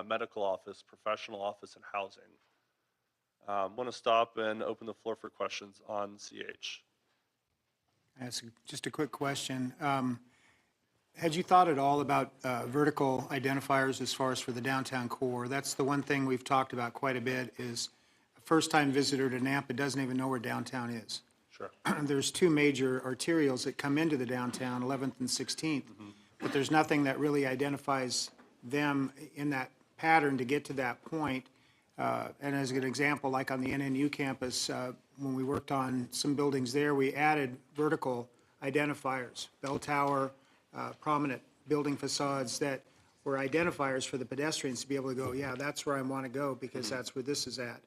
medical office, professional office, and housing. Want to stop and open the floor for questions on CH. Just a quick question. Had you thought at all about vertical identifiers as far as for the downtown core? That's the one thing we've talked about quite a bit is a first-time visitor to Nampa doesn't even know where downtown is. Sure. There's 2 major arterials that come into the downtown, 11th and 16th, but there's nothing that really identifies them in that pattern to get to that point. And as an example, like on the NNU campus, when we worked on some buildings there, we added vertical identifiers, bell tower, prominent building facades that were identifiers for the pedestrians to be able to go, yeah, that's where I want to go because that's where this is at.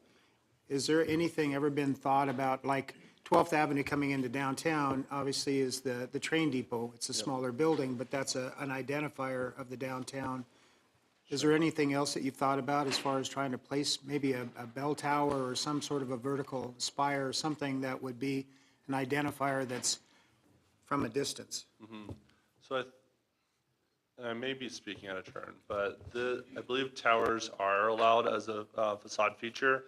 Is there anything ever been thought about, like 12th Avenue coming into downtown, obviously is the train depot. It's a smaller building, but that's an identifier of the downtown. Is there anything else that you've thought about as far as trying to place maybe a bell tower or some sort of a vertical spire or something that would be an identifier that's from a distance? So I may be speaking out of turn, but I believe towers are allowed as a facade feature.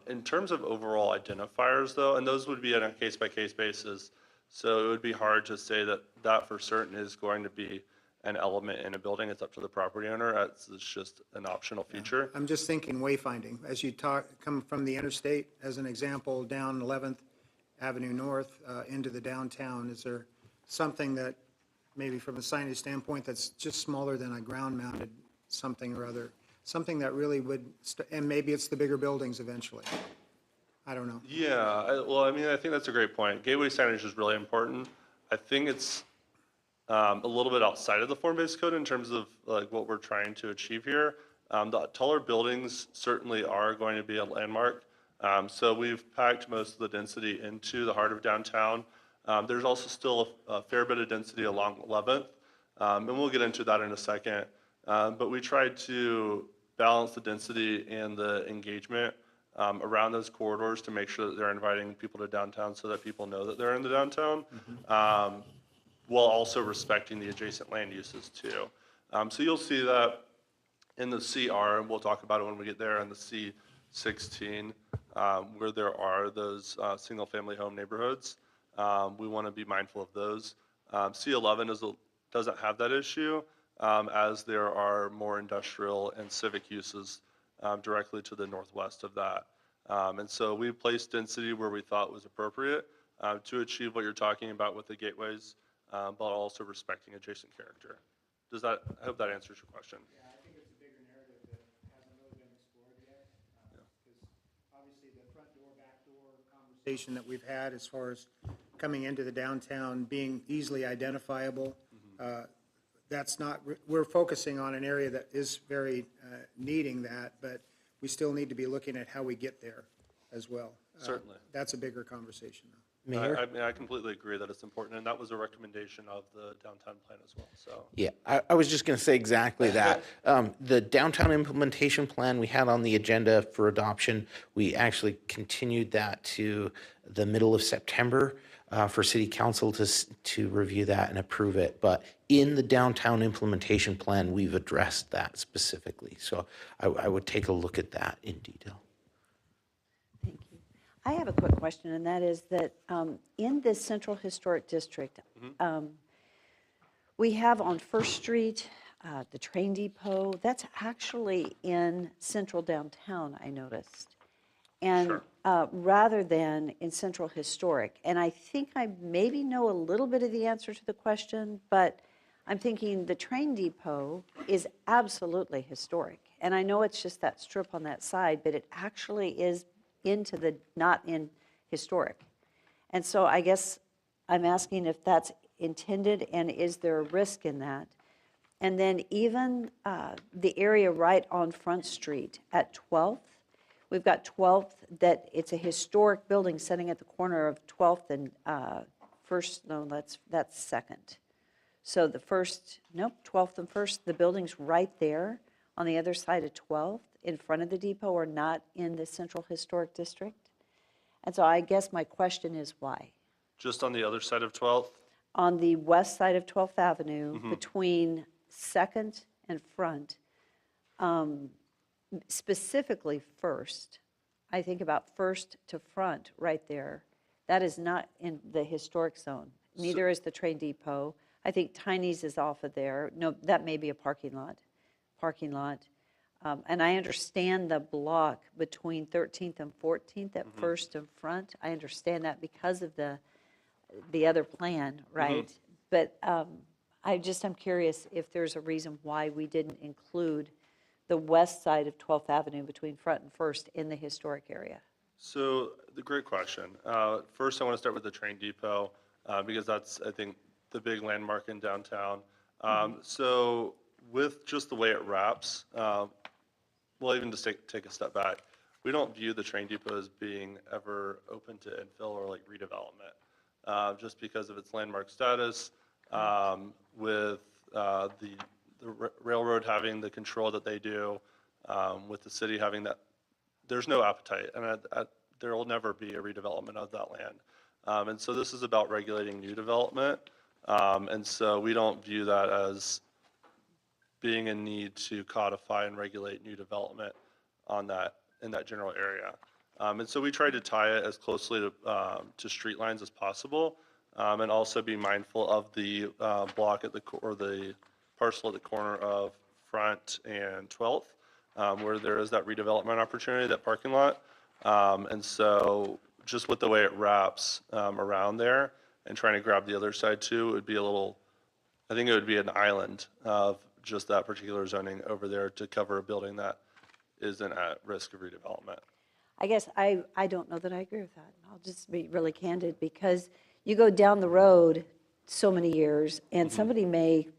In terms of overall identifiers, though, and those would be on a case-by-case basis, so it would be hard to say that for certain is going to be an element in a building. It's up to the property owner. It's just an optional feature. I'm just thinking wayfinding. As you come from the interstate, as an example, down 11th Avenue North into the downtown, is there something that maybe from a signage standpoint that's just smaller than a ground-mounted something or other? Something that really would, and maybe it's the bigger buildings eventually. I don't know. Yeah, well, I mean, I think that's a great point. Gateway signage is really important. I think it's a little bit outside of the form-based code in terms of like what we're trying to achieve here. The taller buildings certainly are going to be a landmark. So we've packed most of the density into the heart of downtown. There's also still a fair bit of density along 11th, and we'll get into that in a second. But we tried to balance the density and the engagement around those corridors to make sure that they're inviting people to downtown so that people know that they're in the downtown, while also respecting the adjacent land uses too. So you'll see that in the CR, and we'll talk about it when we get there, in the C16, where there are those single-family home neighborhoods. We want to be mindful of those. C11 doesn't have that issue, as there are more industrial and civic uses directly to the northwest of that. And so we placed density where we thought was appropriate to achieve what you're talking about with the gateways, but also respecting adjacent character. I hope that answers your question. Yeah, I think it's a bigger narrative that hasn't really been explored yet. Because obviously the front door, back door conversation that we've had as far as coming into the downtown being easily identifiable, that's not, we're focusing on an area that is very needing that, but we still need to be looking at how we get there as well. Certainly. That's a bigger conversation, though. Mayor? I mean, I completely agree that it's important, and that was a recommendation of the downtown plan as well, so. Yeah, I was just going to say exactly that. The downtown implementation plan we had on the agenda for adoption, we actually continued that to the middle of September for city council to review that and approve it. But in the downtown implementation plan, we've addressed that specifically. So I would take a look at that in detail. Thank you. I have a quick question, and that is that in this Central Historic District, we have on First Street, the train depot, that's actually in central downtown, I noticed. And Sure. rather than in Central Historic. And I think I maybe know a little bit of the answer to the question, but I'm thinking the train depot is absolutely historic. And I know it's just that strip on that side, but it actually is into the, not in historic. And so I guess I'm asking if that's intended, and is there a risk in that? And then even the area right on Front Street at 12th, we've got 12th, that it's a historic building sitting at the corner of 12th and First, no, that's Second. So the first, nope, 12th and First, the building's right there on the other side of 12th, in front of the depot, or not in the Central Historic District. And so I guess my question is why? Just on the other side of 12th? On the west side of 12th Avenue, between Second and Front, specifically First, I think about First to Front right there, that is not in the historic zone. Neither is the train depot. I think Tiny's is off of there. No, that may be a parking lot. And I understand the block between 13th and 14th at First and Front. I understand that because of the other plan, right? But I'm curious if there's a reason why we didn't include the west side of 12th Avenue between Front and First in the historic area. So, the great question. First, I want to start with the train depot, because that's, I think, the big landmark in downtown. So, with just the way it wraps, well, even just take a step back, we don't view the train depot as being ever open to infill or like redevelopment, just because of its landmark status, with the railroad having the control that they do, with the city having that. There's no appetite, and there will never be a redevelopment of that land. And so this is about regulating new development, and so we don't view that as being a need to codify and regulate new development on that, in that general area. And so we tried to tie it as closely to street lines as possible, and also be mindful of the block at or the parcel at the corner of Front and 12th, where there is that redevelopment opportunity, that parking lot. And so just with the way it wraps around there and trying to grab the other side too, it would be I think it would be an island of just that particular zoning over there to cover a building that isn't at risk of redevelopment. I guess I don't know that I agree with that. I'll just be really candid, because you go down the road so many years and somebody may,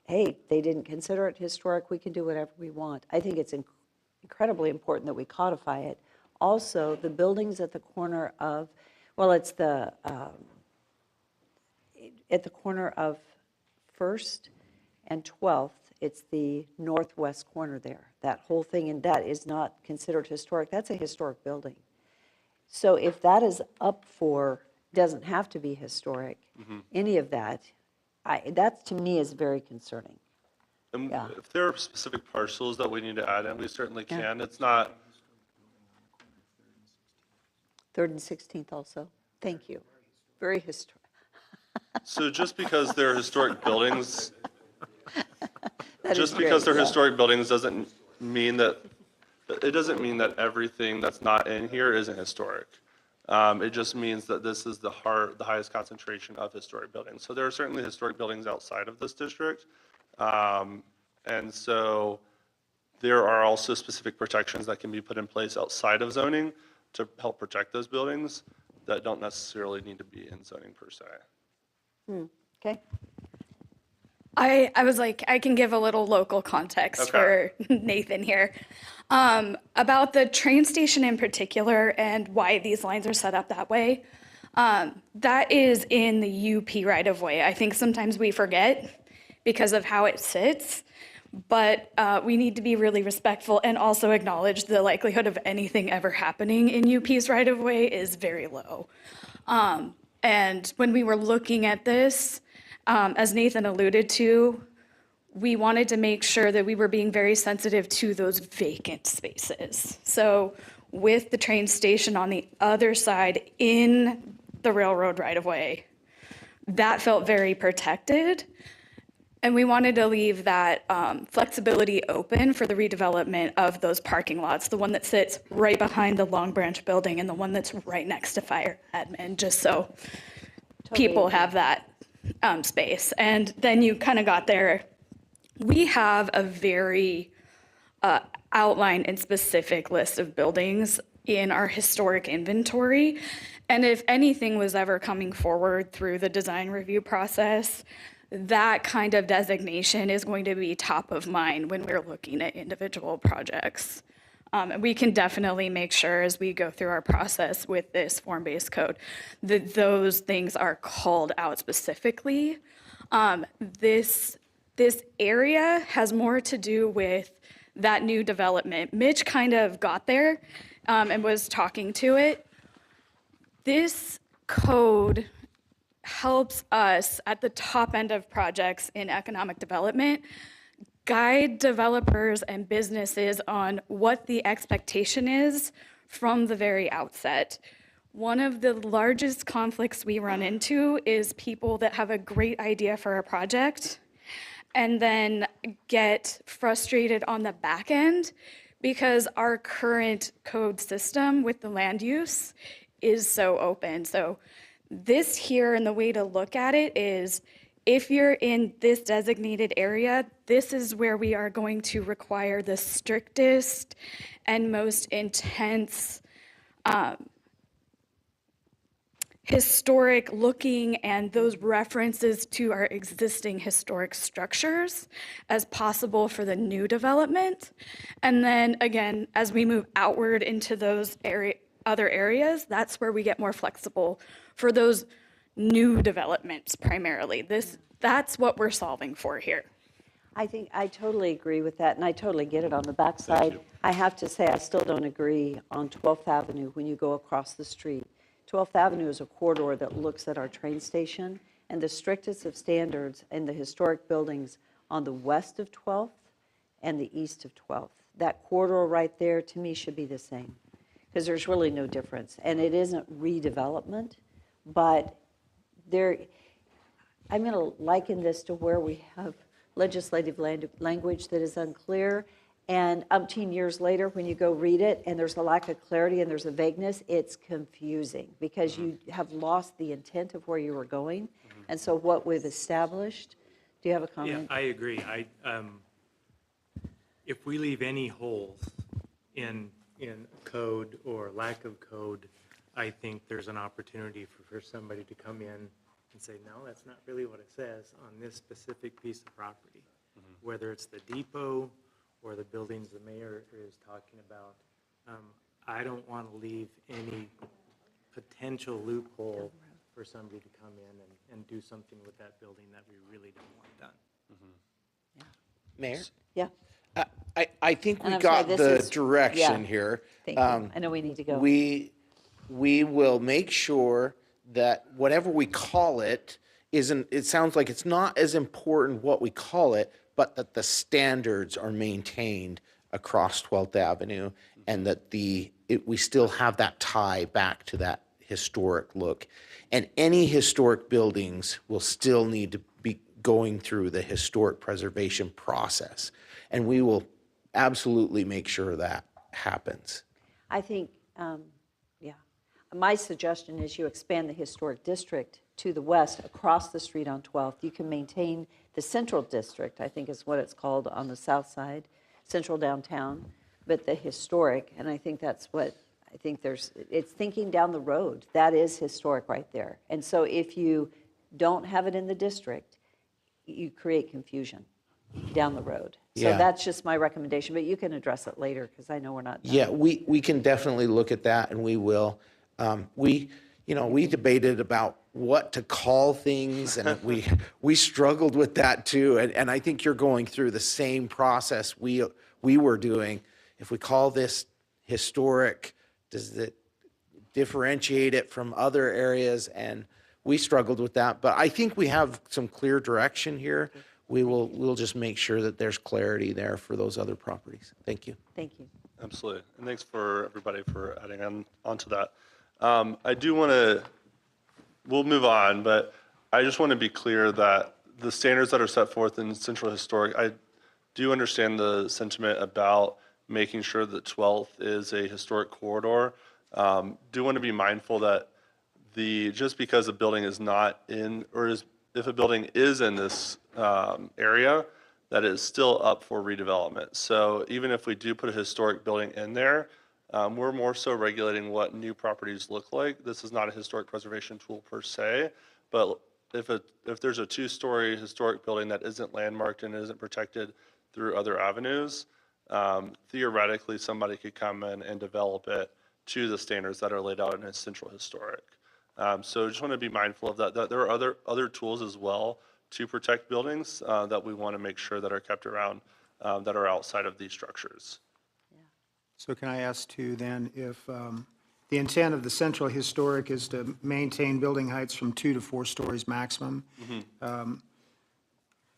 hey, they didn't consider it historic, we can do whatever we want. I think it's incredibly important that we codify it. Also, the buildings at the corner of, well, it's at the corner of First and 12th, it's the northwest corner there, that whole thing, and that is not considered historic. That's a historic building. So if that is up for, doesn't have to be historic, any of that, that to me is very concerning. And Yeah. if there are specific parcels that we need to add in, we certainly can. It's not, 3rd and 16th also. Thank you. Very historic. so just because they're historic buildings, That is just because great, they're yeah. historic buildings doesn't mean that everything that's not in here isn't historic. It just means that this is the highest concentration of historic buildings. So there are certainly historic buildings outside of this district. And so there are also specific protections that can be put in place outside of zoning to help protect those buildings that don't necessarily need to be in zoning per se. Okay. I was like, I can give a little local context Okay. for Nathan here. About the train station in particular and why these lines are set up that way. That is in the UP right of way. I think sometimes we forget because of how it sits, but we need to be really respectful and also acknowledge the likelihood of anything ever happening in UP's right of way is very low. And when we were looking at this, as Nathan alluded to, we wanted to make sure that we were being very sensitive to those vacant spaces. So with the train station on the other side in the railroad right-of-way. That felt very protected. And we wanted to leave that flexibility open for the redevelopment of those parking lots, the one that sits right behind the Long Branch building and the one that's right next to Fire Admin, just so people have that space. And then you kind of got there. We have a very outlined and specific list of buildings in our historic inventory. And if anything was ever coming forward through the design review process, that kind of designation is going to be top of mind when we're looking at individual projects. And we can definitely make sure as we go through our process with this form-based code that those things are called out specifically. This area has more to do with that new development. Mitch kind of got there and was talking to it. This code helps us at the top end of projects in economic development guide developers and businesses on what the expectation is from the very outset. One of the largest conflicts we run into is people that have a great idea for a project and then get frustrated on the back end because our current code system with the land use is so open. So this here, and the way to look at it is, if you're in this designated area, this is where we are going to require the strictest and most intense historic looking and those references to our existing historic structures as possible for the new development. And then again, as we move outward into those other areas, that's where we get more flexible for those new developments primarily. That's what we're solving for here. I think I totally agree with that, and I totally get it on the backside. I have to say, I still don't agree on 12th Avenue when you go across the street. 12th Avenue is a corridor that looks at our train station, and the strictest of standards in the historic buildings on the west of 12th and the east of 12th. That corridor right there, to me, should be the same, because there's really no difference. And it isn't redevelopment, but I'm going to liken this to where we have legislative language that is unclear, and umpteen years later, when you go read it and there's a lack of clarity and there's a vagueness, it's confusing because you have lost the intent of where you were going. And so what we've established, do you have a Yeah, comment? I agree. If we leave any holes in code or lack of code, I think there's an opportunity for somebody to come in and say, no, that's not really what it says on this specific piece of property. Whether it's the depot or the buildings the mayor is talking about, I don't want to leave any potential loophole for somebody to come in and do something with that building that we really don't want done. Mayor? Yeah, I think And we I'm sorry, got this the is- direction yeah. here. thank you. I know we need to go. We will make sure that whatever we call it it sounds like it's not as important what we call it, but that the standards are maintained across 12th Avenue and that we still have that tie back to that historic look. And any historic buildings will still need to be going through the historic preservation process. And we will absolutely make sure that happens. I think, yeah. My suggestion is you expand the historic district to the west across the street on 12th. You can maintain the central district, I think is what it's called on the south side, central downtown, but the historic, and I think that's what, I think it's thinking down the road. That is historic right there. And so if you don't have it in the district, you create confusion down the road. So Yeah. that's just my recommendation, but you can address it later because I know we're not done. Yeah, we can definitely look at that, and we will. We debated about what to call things, and we struggled with that too. And I think you're going through the same process we were doing. If we call this historic, does it differentiate it from other areas? And we struggled with that, but I think we have some clear direction here. We'll just make sure that there's clarity there for those other properties. Thank you. Thank you. Absolutely. And thanks for everybody for adding onto that. I do want to, we'll move on, but I just want to be clear that the standards that are set forth in Central Historic, I do understand the sentiment about making sure that 12th is a historic corridor. Do want to be mindful that just because a building is not in, or if a building is in this area, that is still up for redevelopment. So even if we do put a historic building in there, we're more so regulating what new properties look like. This is not a historic preservation tool per se, but if there's a 2-story historic building that isn't landmarked and isn't protected through other avenues, theoretically somebody could come in and develop it to the standards that are laid out in a Central Historic. So just want to be mindful of that there are other tools as well to protect buildings that we want to make sure that are kept around that are outside of these structures. So can I ask too then if the intent of the Central Historic is to maintain building heights from 2 to 4 stories maximum?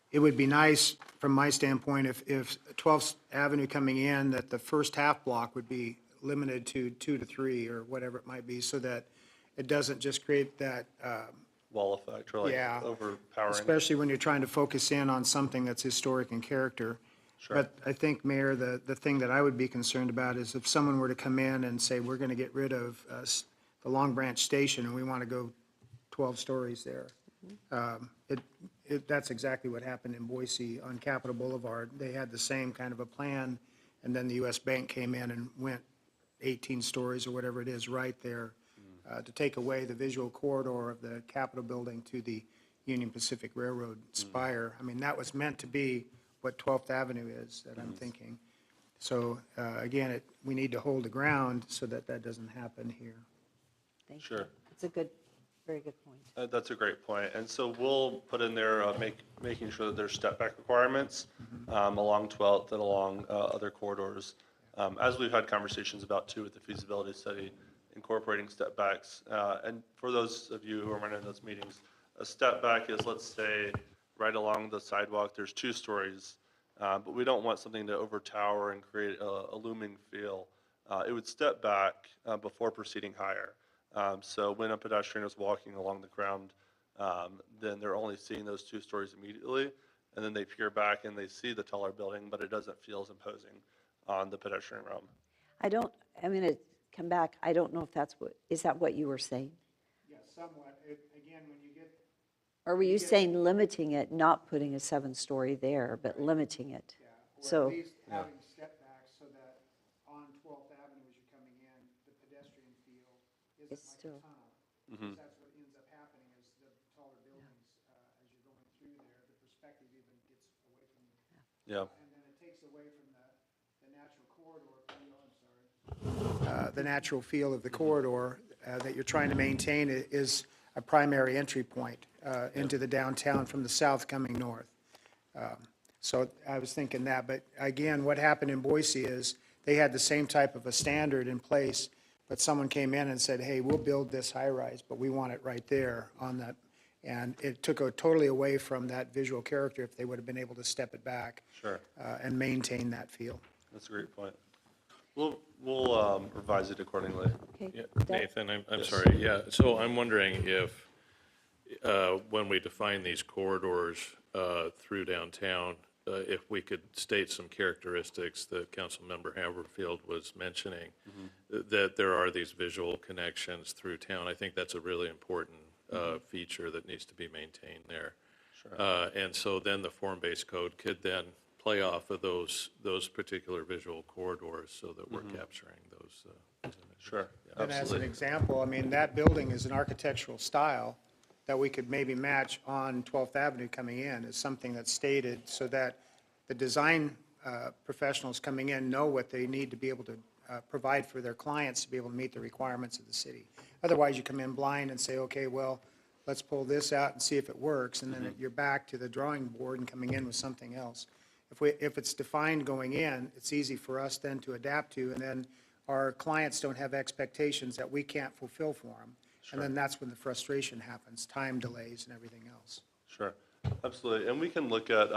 It would be nice, from my standpoint, if 12th Avenue coming in, that the first half block would be limited to 2 to 3 or whatever it might be, so that it doesn't just create that, Wall effect or like Yeah. overpowering. especially when you're trying to focus in on something that's historic in character. But I think, Mayor, the thing that I would be concerned about is if someone were to come in and say, we're going to get rid of the Long Branch Station and we want to go 12 stories there. That's exactly what happened in Boise on Capitol Boulevard. They had the same kind of a plan, and then the US Bank came in and went 18 stories or whatever it is right there to take away the visual corridor of the Capitol building to the Union Pacific Railroad spire. I mean, that was meant to be what 12th Avenue is, that I'm thinking. So again, we need to hold the ground so that that doesn't happen here. Thank you. Sure. It's a very good point. That's a great point. And so we'll put in there making sure that there's step back requirements along 12th and along other corridors. As we've had conversations about too with the feasibility study, incorporating step backs. And for those of you who are running those meetings, a step back is, let's say, right along the sidewalk, there's 2 stories, but we don't want something to overtower and create a looming feel. It would step back before proceeding higher. So when a pedestrian is walking along the ground, then they're only seeing those 2 stories immediately, and then they peer back and they see the taller building, but it doesn't feel as imposing on the pedestrian realm. I'm going to come back. I don't know if is that what you were saying? Yeah, somewhat. Again, when you get. Or were you saying limiting it, not putting a 7-story there, but limiting it? So, having step backs so that on 12th Avenue as you're coming in, the pedestrian feel isn't It's like a still- tunnel. Because that's what ends up happening is the taller buildings, as you're going through there, the perspective even gets away from you. Yeah. And then it takes away from the natural corridor, the natural feel of the corridor that you're trying to maintain is a primary entry point into the downtown from the south coming north. So I was thinking that, but again, what happened in Boise is they had the same type of a standard in place, but someone came in and said, hey, we'll build this high-rise, but we want it right there on that. And it took totally away from that visual character if they would have been able to step it back. Sure. And maintain that feel. That's a great point. We'll revise it accordingly. okay. Yeah, Doug? Nathan, I'm sorry, yeah, so I'm wondering if, when we define these corridors through downtown, if we could state some characteristics that Councilmember Haverfield was mentioning, that there are these visual connections through town. I think that's a really important feature that needs to be maintained there. And so then the form-based code could then play off of those particular visual corridors so that we're capturing those. images. Sure, And as an absolutely. example, I mean, that building is an architectural style that we could maybe match on 12th Avenue coming in as something that's stated so that the design professionals coming in know what they need to be able to provide for their clients to be able to meet the requirements of the city. Otherwise, you come in blind and say, okay, well, let's pull this out and see if it works, and then you're back to the drawing board and coming in with something else. If it's defined going in, it's easy for us then to adapt to, and then our clients don't have expectations that we can't fulfill for them. And then that's when the frustration happens, time delays and everything else. Sure, absolutely. And we can look at,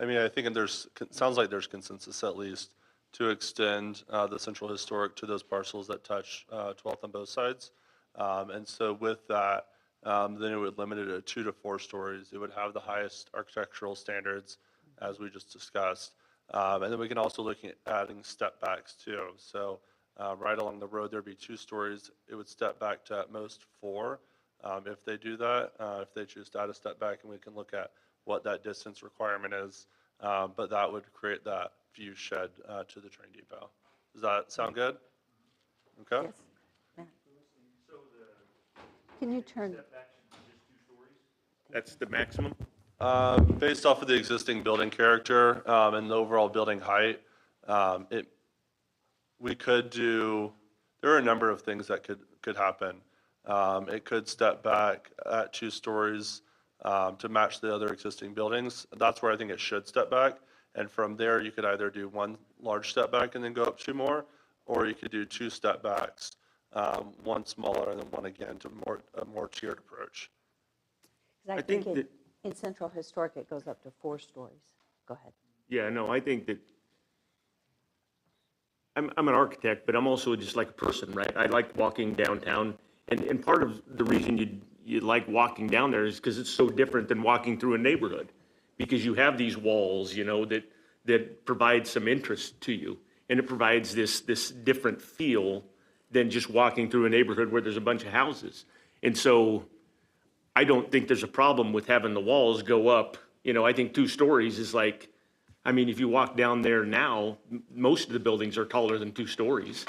I mean, I think sounds like there's consensus at least to extend the Central Historic to those parcels that touch 12th on both sides. And so with that, then it would limit it to 2 to 4 stories. It would have the highest architectural standards, as we just discussed. And then we can also look at adding step backs too. So right along the road, there'd be 2 stories. It would step back to at most 4 if they do that, if they choose to add a step back, and we can look at what that distance requirement is. But that would create that view shed to the train depot. Does that sound good? Okay. Yes. Matt. Can you turn? That's the maximum? Based off of the existing building character and the overall building height, we could do, there are a number of things that could happen. It could step back at 2 stories to match the other existing buildings. That's where I think it should step back. And from there, you could either do 1 large step back and then go up 2 more, or you could do 2 step backs, 1 smaller and then 1 again to a more tiered approach. I think in Central Historic, it goes up to 4 stories. Go ahead. Yeah, no, I think that, I'm an architect, but I'm also just like a person, right? I like walking downtown, and part of the reason you like walking down there is because it's so different than walking through a neighborhood, because you have these walls, you know, that provide some interest to you, and it provides this different feel than just walking through a neighborhood where there's a bunch of houses. And so I don't think there's a problem with having the walls go up. You know, I think 2 stories is like, I mean, if you walk down there now, most of the buildings are taller than 2 stories.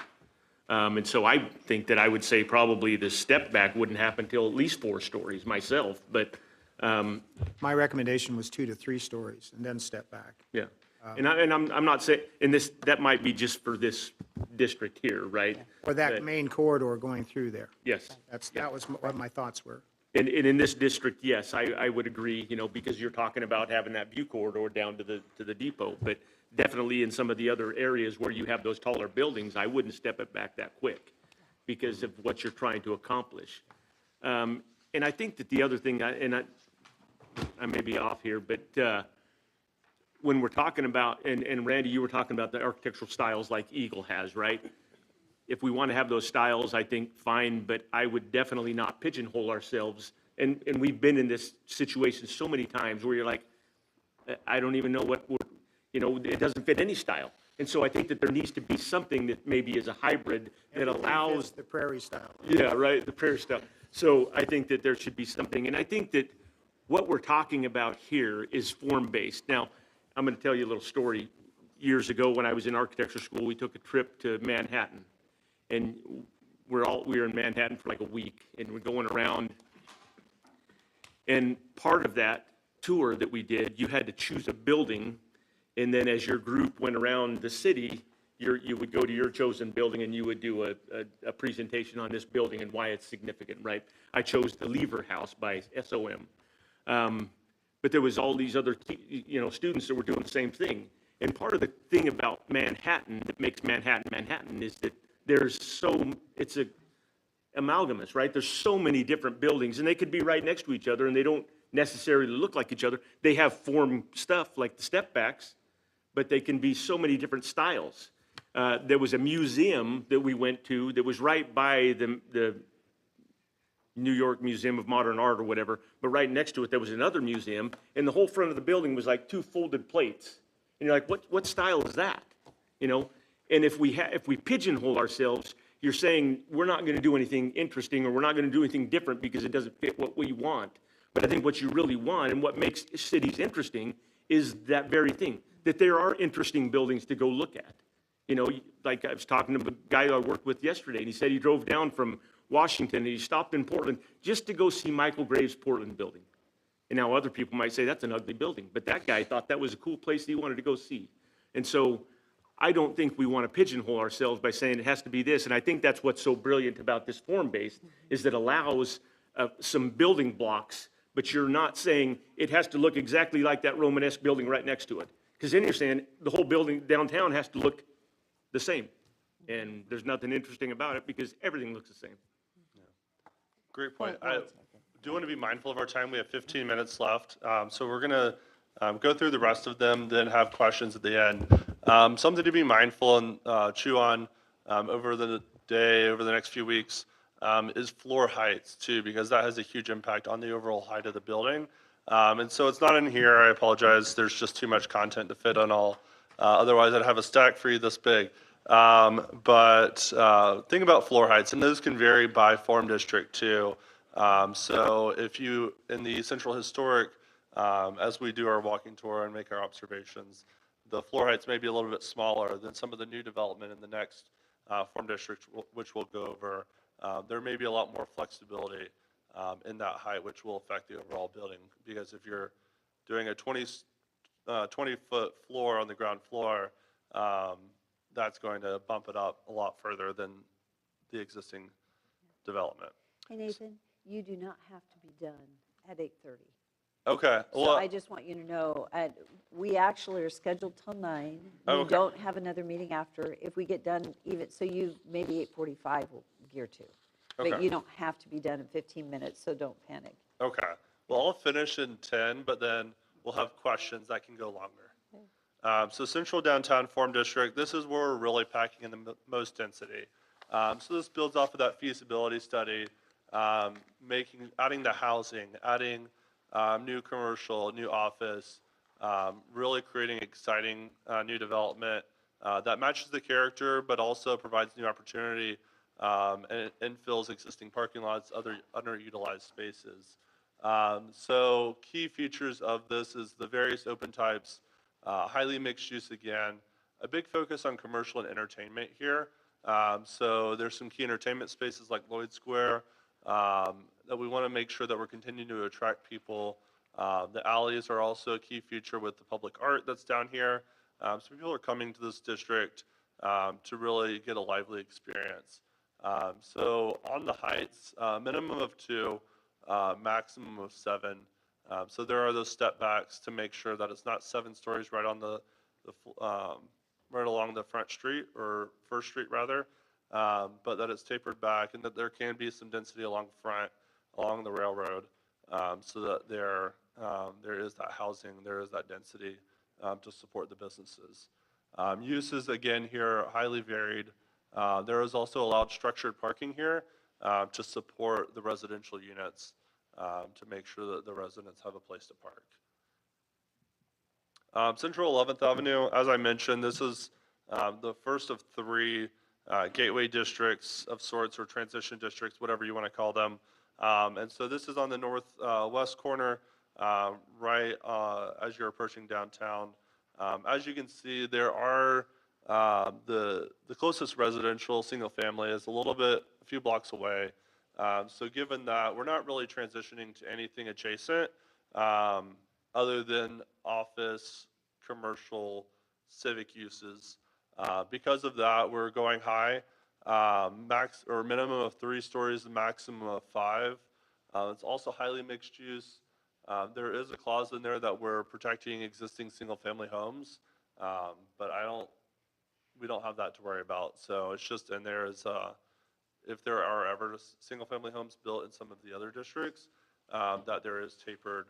And so I think that I would say probably the step back wouldn't happen till at least 4 stories myself, but, My recommendation was 2 to 3 stories and then step back. yeah. And I'm not saying, and that might be just for this district here, right? Or that But- main corridor going through there. Yes. That was what my thoughts were. And in this district, yes, I would agree, you know, because you're talking about having that view corridor down to the depot. But definitely in some of the other areas where you have those taller buildings, I wouldn't step it back that quick because of what you're trying to accomplish. And I think that the other thing, I may be off here, but when we're talking about, and Randy, you were talking about the architectural styles like Eagle has, right? If we want to have those styles, I think fine, but I would definitely not pigeonhole ourselves. And we've been in this situation so many times where you're like, I don't even know you know, it doesn't fit any style. And so I think that there needs to be something that maybe is a hybrid that allows. The prairie style. Yeah, right, the prairie style. So I think that there should be something, and I think that what we're talking about here is form-based. Now, I'm going to tell you a little story. Years ago, when I was in architecture school, we took a trip to Manhattan. And we were in Manhattan for like a week, and we're going around. And part of that tour that we did, you had to choose a building, and then as your group went around the city, you would go to your chosen building and you would do a presentation on this building and why it's significant, right? I chose the Lever House by SOM. But there was all these other, students that were doing the same thing. And part of the thing about Manhattan that makes Manhattan Manhattan is that it's a amalgamous, right? There's so many different buildings, and they could be right next to each other, and they don't necessarily look like each other. They have form stuff like the step backs, but they can be so many different styles. There was a museum that we went to that was right by the New York Museum of Modern Art or whatever, but right next to it, there was another museum, and the whole front of the building was like 2 folded plates. And you're like, what style is that? You know? And if we pigeonhole ourselves, you're saying we're not going to do anything interesting or we're not going to do anything different because it doesn't fit what we want. But I think what you really want and what makes cities interesting is that very thing, that there are interesting buildings to go look at. You know, like I was talking to a guy I worked with yesterday, and he said he drove down from Washington and he stopped in Portland just to go see Michael Graves' Portland building. And now other people might say that's an ugly building, but that guy thought that was a cool place he wanted to go see. And so I don't think we want to pigeonhole ourselves by saying it has to be this. And I think that's what's so brilliant about this form-based is that allows some building blocks, but you're not saying it has to look exactly like that Romanesque building right next to it. Because then you're saying the whole building downtown has to look the same. And there's nothing interesting about it because everything looks the same. Great point. I do want to be mindful of our time. We have 15 minutes left. So we're going to go through the rest of them, then have questions at the end. Something to be mindful and chew on over the day, over the next few weeks, is floor heights too, because that has a huge impact on the overall height of the building. And so it's not in here, I apologize, there's just too much content to fit on all. Otherwise, I'd have a stack for you this big. But think about floor heights, and those can vary by form district too. So if you, in the Central Historic, as we do our walking tour and make our observations, the floor heights may be a little bit smaller than some of the new development in the next form district, which we'll go over. There may be a lot more flexibility in that height, which will affect the overall building. Because if you're doing a 20-foot floor on the ground floor, that's going to bump it up a lot further than the existing development. Hey, Nathan, you do not have to be done at 8:30. Okay. So Well, I just want you to know, we actually are scheduled till 9. We Okay. don't have another meeting after. If we get done even, so you, maybe 8:45 will gear to. But Okay. you don't have to be done in 15 minutes, so don't panic. okay. Well, I'll finish in 10, but then we'll have questions that can go longer. So Central Downtown Form District, this is where we're really packing in the most density. So this builds off of that feasibility study, adding the housing, adding new commercial, new office, really creating exciting new development that matches the character, but also provides new opportunity and infills existing parking lots, other underutilized spaces. So key features of this is the various open types, highly mixed use again, a big focus on commercial and entertainment here. So there's some key entertainment spaces like Lloyd Square that we want to make sure that we're continuing to attract people. The alleys are also a key feature with the public art that's down here. So people are coming to this district to really get a lively experience. So on the heights, minimum of 2, maximum of 7. So there are those step backs to make sure that it's not 7 stories right on right along the front street or First Street rather, but that it's tapered back and that there can be some density along front, along the railroad, so that there is that housing, there is that density to support the businesses. Uses again here are highly varied. There is also allowed structured parking here to support the residential units to make sure that the residents have a place to park. Central 11th Avenue, as I mentioned, this is the first of 3 gateway districts of sorts, or transition districts, whatever you want to call them. And so this is on the northwest corner, right as you're approaching downtown. As you can see, there are the closest residential single family is a few blocks away. So given that, we're not really transitioning to anything adjacent other than office, commercial, civic uses. Because of that, we're going high, max or minimum of 3 stories, maximum of 5. It's also highly mixed use. There is a clause in there that we're protecting existing single-family homes, but we don't have that to worry about. So it's just in there as if there are ever single-family homes built in some of the other districts, that there is tapered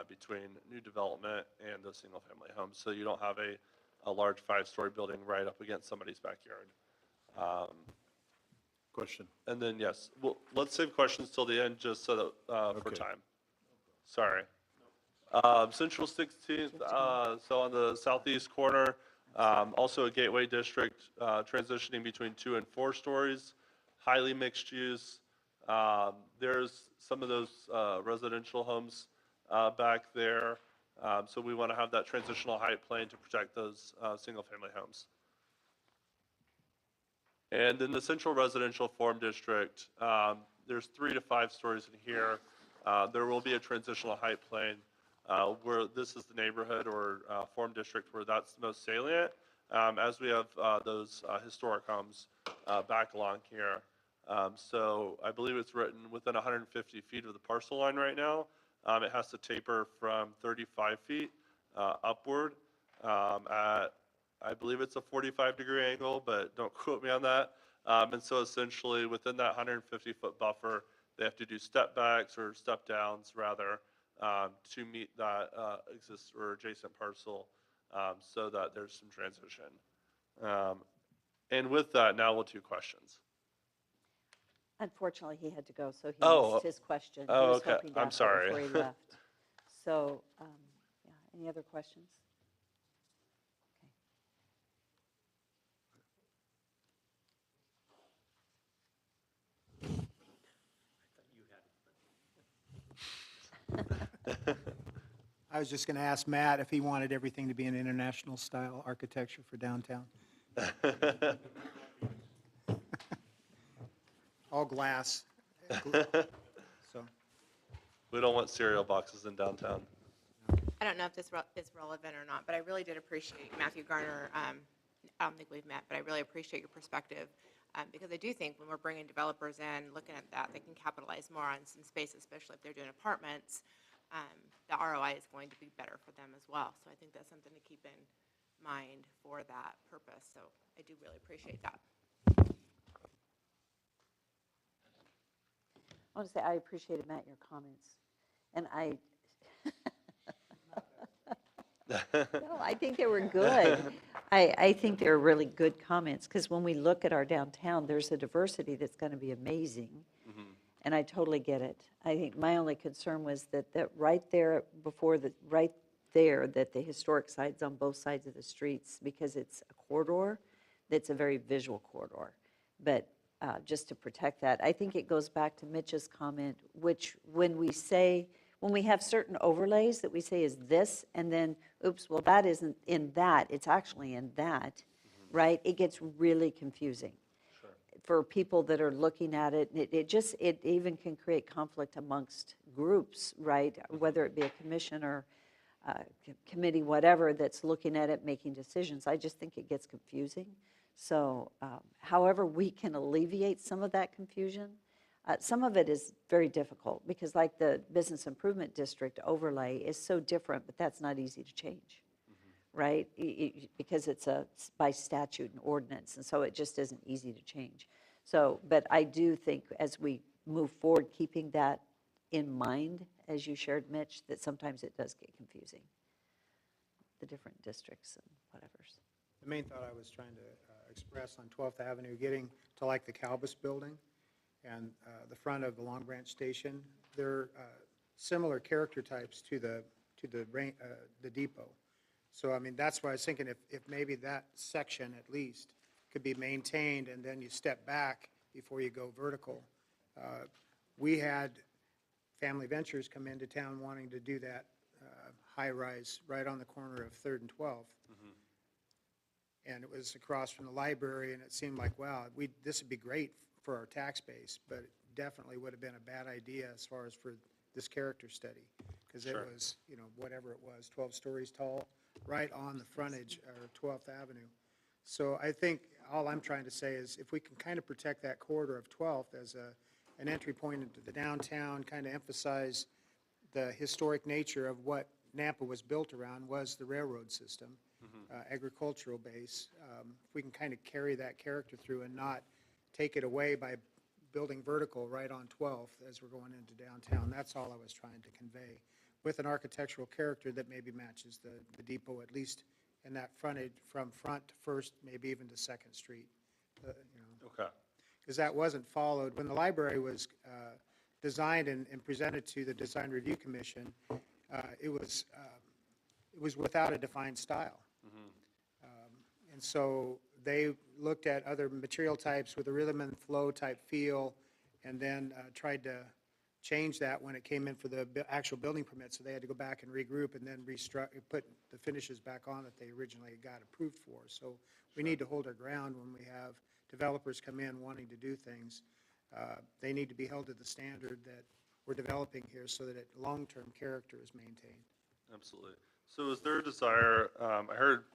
between new development and the single-family homes. So you don't have a large 5-story building right up against somebody's backyard. Question. And then, yes, well, let's save questions till the end just so that, for Okay. time. Sorry. Central 16th, so on the southeast corner, also a gateway district, transitioning between 2 and 4 stories, highly mixed use. There's some of those residential homes back there. So we want to have that transitional height plane to protect those single-family homes. And in the central residential form district, there's 3 to 5 stories in here. There will be a transitional height plane where this is the neighborhood or form district where that's the most salient, as we have those historic homes back along here. So I believe it's written within 150 feet of the parcel line right now. It has to taper from 35 feet upward at, I believe it's a 45-degree angle, but don't quote me on that. And so essentially within that 150-foot buffer, they have to do step backs or step downs rather to meet that exists or adjacent parcel, so that there's some transition. And with that, now we'll do questions. Unfortunately, he had to go, so he Oh, missed his question. He oh, was okay. hoping to I'm ask it sorry. before he left. So, yeah, any other questions? Okay. I was just going to ask Matt if he wanted everything to be an international style architecture for downtown. All glass. So, We don't want cereal boxes in downtown. I don't know if this is relevant or not, but I really did appreciate Matthew Garner. I don't think we've met, but I really appreciate your perspective, because I do think when we're bringing developers in, looking at that, they can capitalize more on some space, especially if they're doing apartments. The ROI is going to be better for them as well. So I think that's something to keep in mind for that purpose. So I do really appreciate that. I want to say I appreciated, Matt, your comments. And no, I think they were good. I think they're really good comments, because when we look at our downtown, there's a diversity that's going to be amazing. And I totally get it. I think my only concern was that right there, right there, that the historic side's on both sides of the streets, because it's a corridor that's a very visual corridor. But just to protect that, I think it goes back to Mitch's comment, which when we have certain overlays that we say is this, and then, oops, well, that isn't in that, it's actually in that, right? It gets really confusing for people that are looking at it. It even can create conflict amongst groups, right? Whether it be a commission or committee, whatever, that's looking at it, making decisions. I just think it gets confusing. So however we can alleviate some of that confusion, some of it is very difficult, because like the business improvement district overlay is so different, but that's not easy to change, right? Because it's by statute and ordinance, and so it just isn't easy to change. So, but I do think as we move forward, keeping that in mind, as you shared, Mitch, that sometimes it does get confusing, the different districts and whatever's. the main thought I was trying to express on 12th Avenue, getting to like the Calbus building and the front of the Long Branch Station, they're similar character types to the depot. So, I mean, that's why I was thinking if maybe that section at least could be maintained, and then you step back before you go vertical. We had Family Ventures come into town wanting to do that high-rise right on the corner of 3rd and 12th. And it was across from the library, and it seemed like, wow, this would be great for our tax base, but it definitely would have been a bad idea as far as for this character study, because it was, whatever it was, 12 stories tall, right on the frontage of 12th Avenue. So I think all I'm trying to say is if we can kind of protect that corridor of 12th as an entry point into the downtown, kind of emphasize the historic nature of what Nampa was built around was the railroad system, agricultural base. If we can kind of carry that character through and not take it away by building vertical right on 12th as we're going into downtown, that's all I was trying to convey, with an architectural character that maybe matches the depot, at least in that frontage from front to First, maybe even to Second Street. Okay. Because that wasn't followed. When the library was designed and presented to the Design Review Commission, it was without a defined style. And so they looked at other material types with a rhythm and flow type feel, and then tried to change that when it came in for the actual building permit. So they had to go back and regroup and then put the finishes back on that they originally got approved for. So we need to hold our ground when we have developers come in wanting to do things. They need to be held to the standard that we're developing here, so that long-term character is maintained. Absolutely. So is there a desire, I heard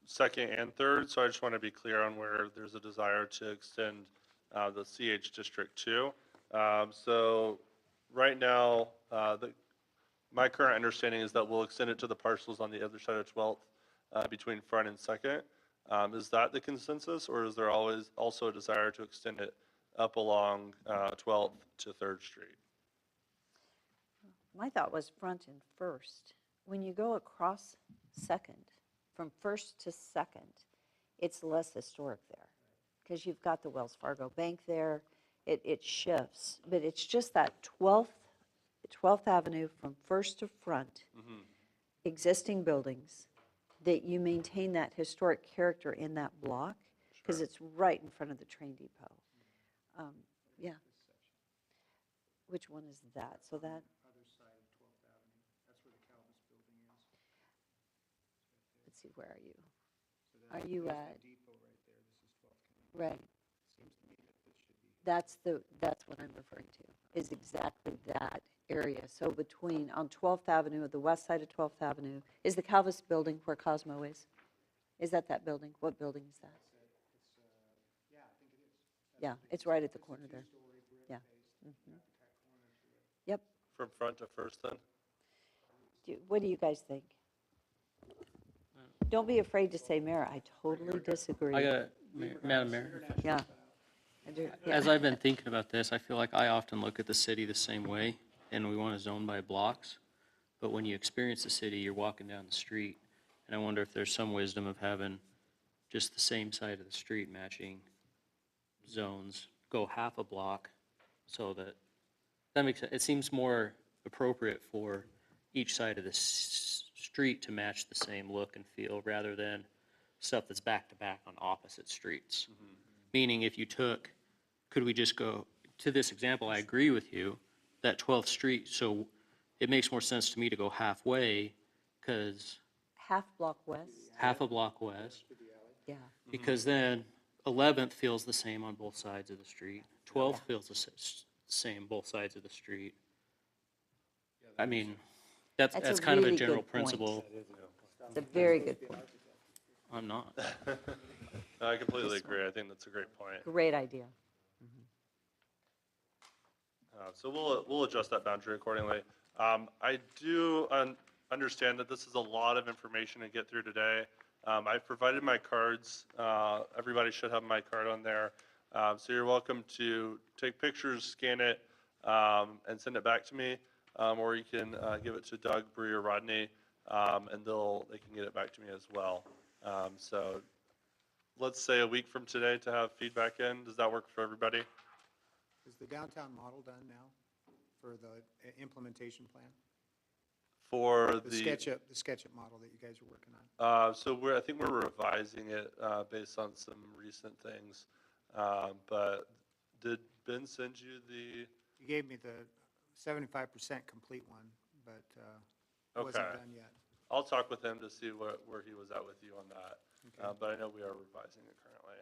second and third, so I just want to be clear on where there's a desire to extend the CH District 2. So right now, my current understanding is that we'll extend it to the parcels on the other side of 12th between front and second. Is that the consensus, or is there always also a desire to extend it up along 12th to 3rd Street? my thought was Front and First. When you go across Second, from First to Second, it's less historic there because you've got the Wells Fargo Bank there. It shifts, but it's just that 12th Avenue from First to Front, existing buildings, that you maintain that historic character in that block because it's right in front of the train depot. Yeah. Which one is that? So that, let's see, where are you? Are you at? Right. That's what I'm referring to, is exactly that area. So between, on 12th Avenue, the west side of 12th Avenue, is the Calvis building where Cosmo is? Is that building? What building is that? Yeah, it's right at the corner there. Yeah. Mhm. Yep. From Front to First then? What do you guys think? Don't be afraid to say, Mayor, I totally disagree. Madam Mayor, Yeah. I do, yeah. as I've been thinking about this, I feel like I often look at the city the same way, and we want to zone by blocks. But when you experience the city, you're walking down the street, and I wonder if there's some wisdom of having just the same side of the street matching zones, go half a block, so that makes, it seems more appropriate for each side of the street to match the same look and feel, rather than stuff that's back to back on opposite streets. Meaning if you took, could we just go, to this example, I agree with you, that 12th Street, so it makes more sense to me to go halfway, because Half block west, half a block west, yeah. because then 11th feels the same on both sides of the street. 12th feels the same both sides of the street. I mean, That's a that's kind of a really general good point. principle. It's a very good point. I'm not. No, I completely agree. I think that's a great point. Great idea. So we'll adjust that boundary accordingly. I do understand that this is a lot of information to get through today. I've provided my cards. Everybody should have my card on there. So you're welcome to take pictures, scan it, and send it back to me. Or you can give it to Doug, Bree, or Rodney, and they can get it back to me as well. So let's say a week from today to have feedback in. Does that work for everybody? Is the downtown model done now for the implementation plan? For The SketchUp model that you guys are working on? So I think we're revising it based on some recent things. But did Ben send you the? You gave me the 75% complete one, but it wasn't Okay. done yet. I'll talk with him to see where he was at with you on that. Okay. But I know we are revising it currently,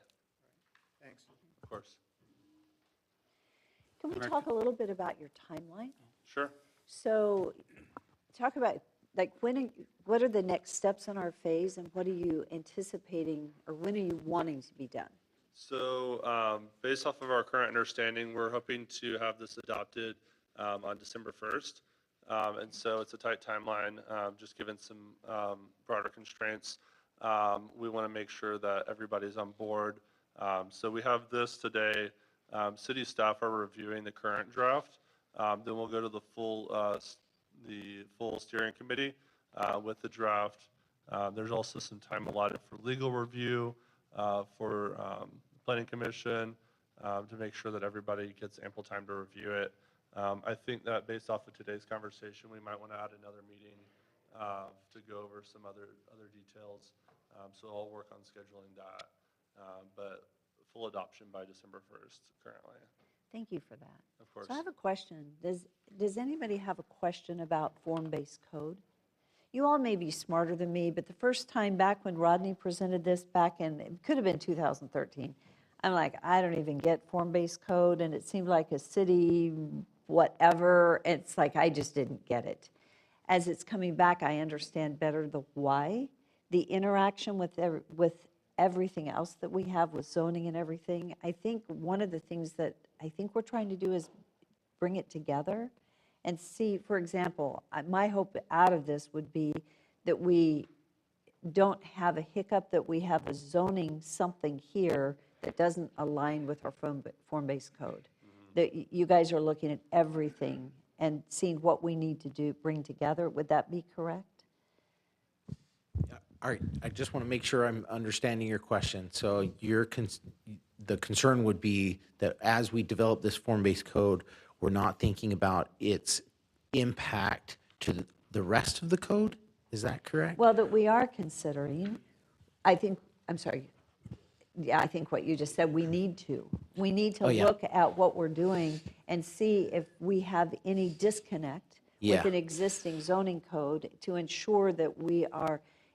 Thanks. of course. Can we talk a little bit about your timeline? Sure. So talk about, like, what are the next steps in our phase, and what are you anticipating, or when are you wanting to be done? So based off of our current understanding, we're hoping to have this adopted on December 1st. And so it's a tight timeline, just given some broader constraints. We want to make sure that everybody's on board. So we have this today. City staff are reviewing the current draft. Then we'll go to the full steering committee with the draft. There's also some time allotted for legal review, for planning commission, to make sure that everybody gets ample time to review it. I think that based off of today's conversation, we might want to add another meeting to go over some other details. So I'll work on scheduling that. But full adoption by December 1st currently. Thank you for that. Of course. So I have a question. Does anybody have a question about form-based code? You all may be smarter than me, but the first time back when Rodney presented this back in, it could have been 2013, I'm like, I don't even get form-based code, and it seemed like a city whatever. It's like, I just didn't get it. As it's coming back, I understand better the why, the interaction with everything else that we have with zoning and everything. I think one of the things that I think we're trying to do is bring it together and see, for example, my hope out of this would be that we don't have a hiccup, that we have a zoning something here that doesn't align with our form-based code. That you guys are looking at everything and seeing what we need to do, bring together. Would that be correct? All right, I just want to make sure I'm understanding your question. So the concern would be that as we develop this form-based code, we're not thinking about its impact to the rest of the code? Is that correct? Well, that we are considering, I think, I'm sorry, yeah, I think what you just said, we need to. We need to Oh, yeah. look at what we're doing and see if we have any disconnect Yeah. with an existing zoning code to ensure that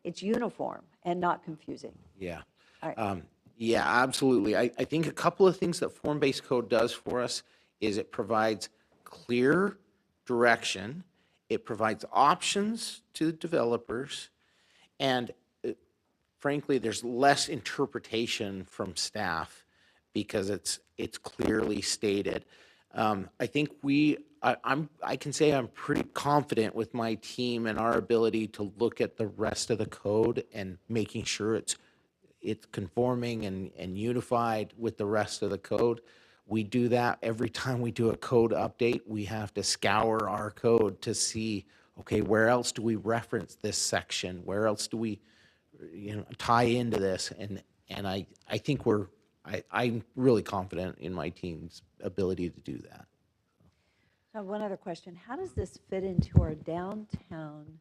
it's uniform and not confusing. Yeah. All right. Yeah, absolutely. I think a couple of things that form-based code does for us is it provides clear direction, it provides options to the developers, and frankly, there's less interpretation from staff because it's clearly stated. I think I can say I'm pretty confident with my team and our ability to look at the rest of the code and making sure it's conforming and unified with the rest of the code. We do that every time we do a code update. We have to scour our code to see, okay, where else do we reference this section? Where else do we tie into this? And I think I'm really confident in my team's ability to do that. Now, one other question. How does this fit into our downtown,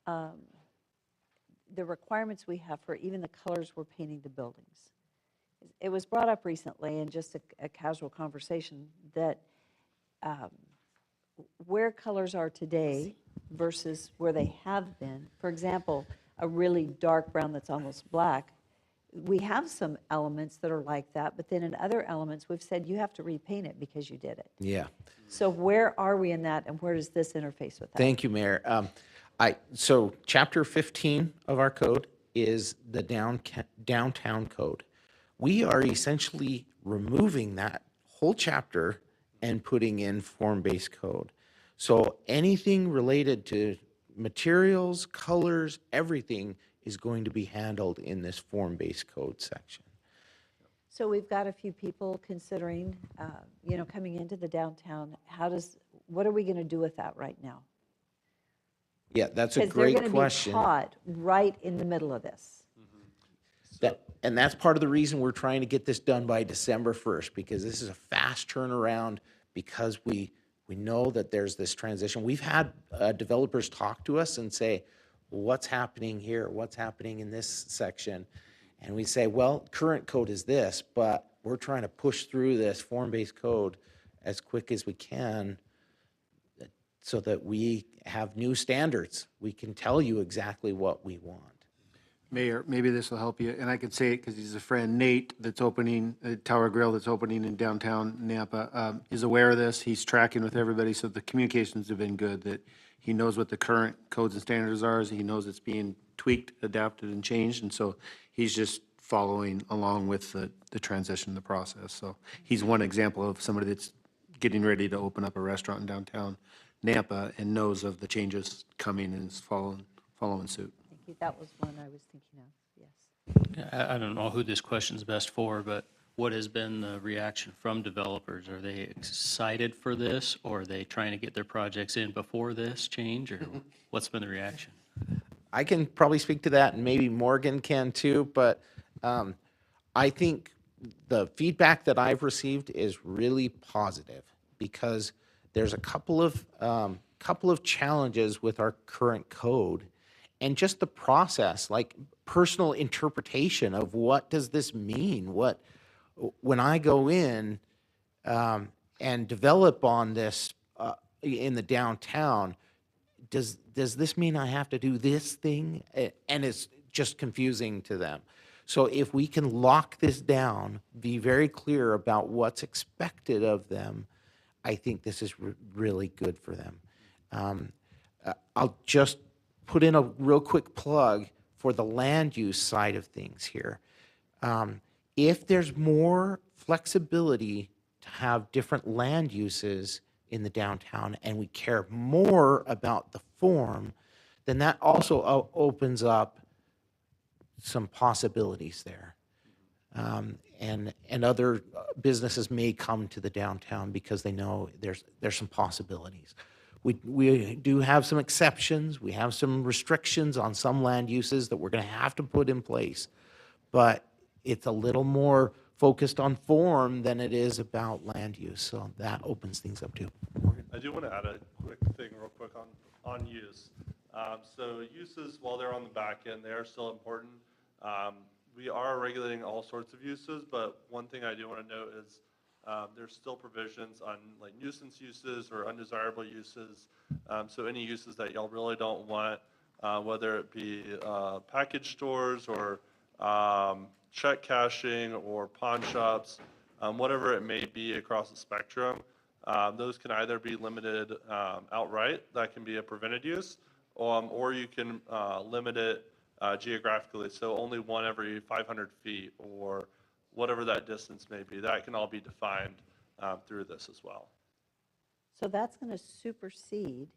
the requirements we have for even the colors we're painting the buildings? It was brought up recently in just a casual conversation that where colors are today versus where they have been. For example, a really dark brown that's almost black, we have some elements that are like that, but then in other elements, we've said you have to repaint it because you did it. Yeah. So where are we in that, and where does this interface with that? Thank you, Mayor. So chapter 15 of our code is the downtown code. We are essentially removing that whole chapter and putting in form-based code. So anything related to materials, colors, everything is going to be handled in this form-based code section. So we've got a few people considering, coming into the downtown. What are we going to do with that right now? Yeah, that's a great Because they're question. going to be caught right in the middle of this. And that's part of the reason we're trying to get this done by December 1st, because this is a fast turnaround, because we know that there's this transition. We've had developers talk to us and say, what's happening here? What's happening in this section? And we say, well, current code is this, but we're trying to push through this form-based code as quick as we can so that we have new standards. We can tell you exactly what we want. Mayor, maybe this will help you, and I could say it because he's a friend. Nate, that's opening, Tower Grill that's opening in downtown Nampa, is aware of this. He's tracking with everybody, so the communications have been good, that he knows what the current codes and standards are, he knows it's being tweaked, adapted, and changed, and so he's just following along with the transition, the process. So he's one example of somebody that's getting ready to open up a restaurant in downtown Nampa and knows of the changes coming and is following suit. Thank you. That was one I was thinking of, yes. I don't know who this question's best for, but what has been the reaction from developers? Are they excited for this, or are they trying to get their projects in before this change, or what's been the reaction? I can probably speak to that, and maybe Morgan can too, but I think the feedback that I've received is really positive, because there's a couple of challenges with our current code, and just the process, like personal interpretation of what does this mean? When I go in and develop on this in the downtown, does this mean I have to do this thing? And it's just confusing to them. So if we can lock this down, be very clear about what's expected of them, I think this is really good for them. I'll just put in a real quick plug for the land use side of things here. If there's more flexibility to have different land uses in the downtown, and we care more about the form, then that also opens up some possibilities there. and other businesses may come to the downtown because they know there's some possibilities. We do have some exceptions. We have some restrictions on some land uses that we're going to have to put in place. But it's a little more focused on form than it is about land use. So that opens things up too. Morgan? I do want to add a quick thing real quick on use. So uses, while they're on the back end, they are still important. We are regulating all sorts of uses, but one thing I do want to note is there's still provisions on like nuisance uses or undesirable uses. So any uses that y'all really don't want, whether it be package stores or check cashing or pawn shops, whatever it may be across the spectrum, those can either be limited outright, that can be a prevented use, or you can limit it geographically, so only one every 500 feet or whatever that distance may be. That can all be defined through this as well. So that's going to supersede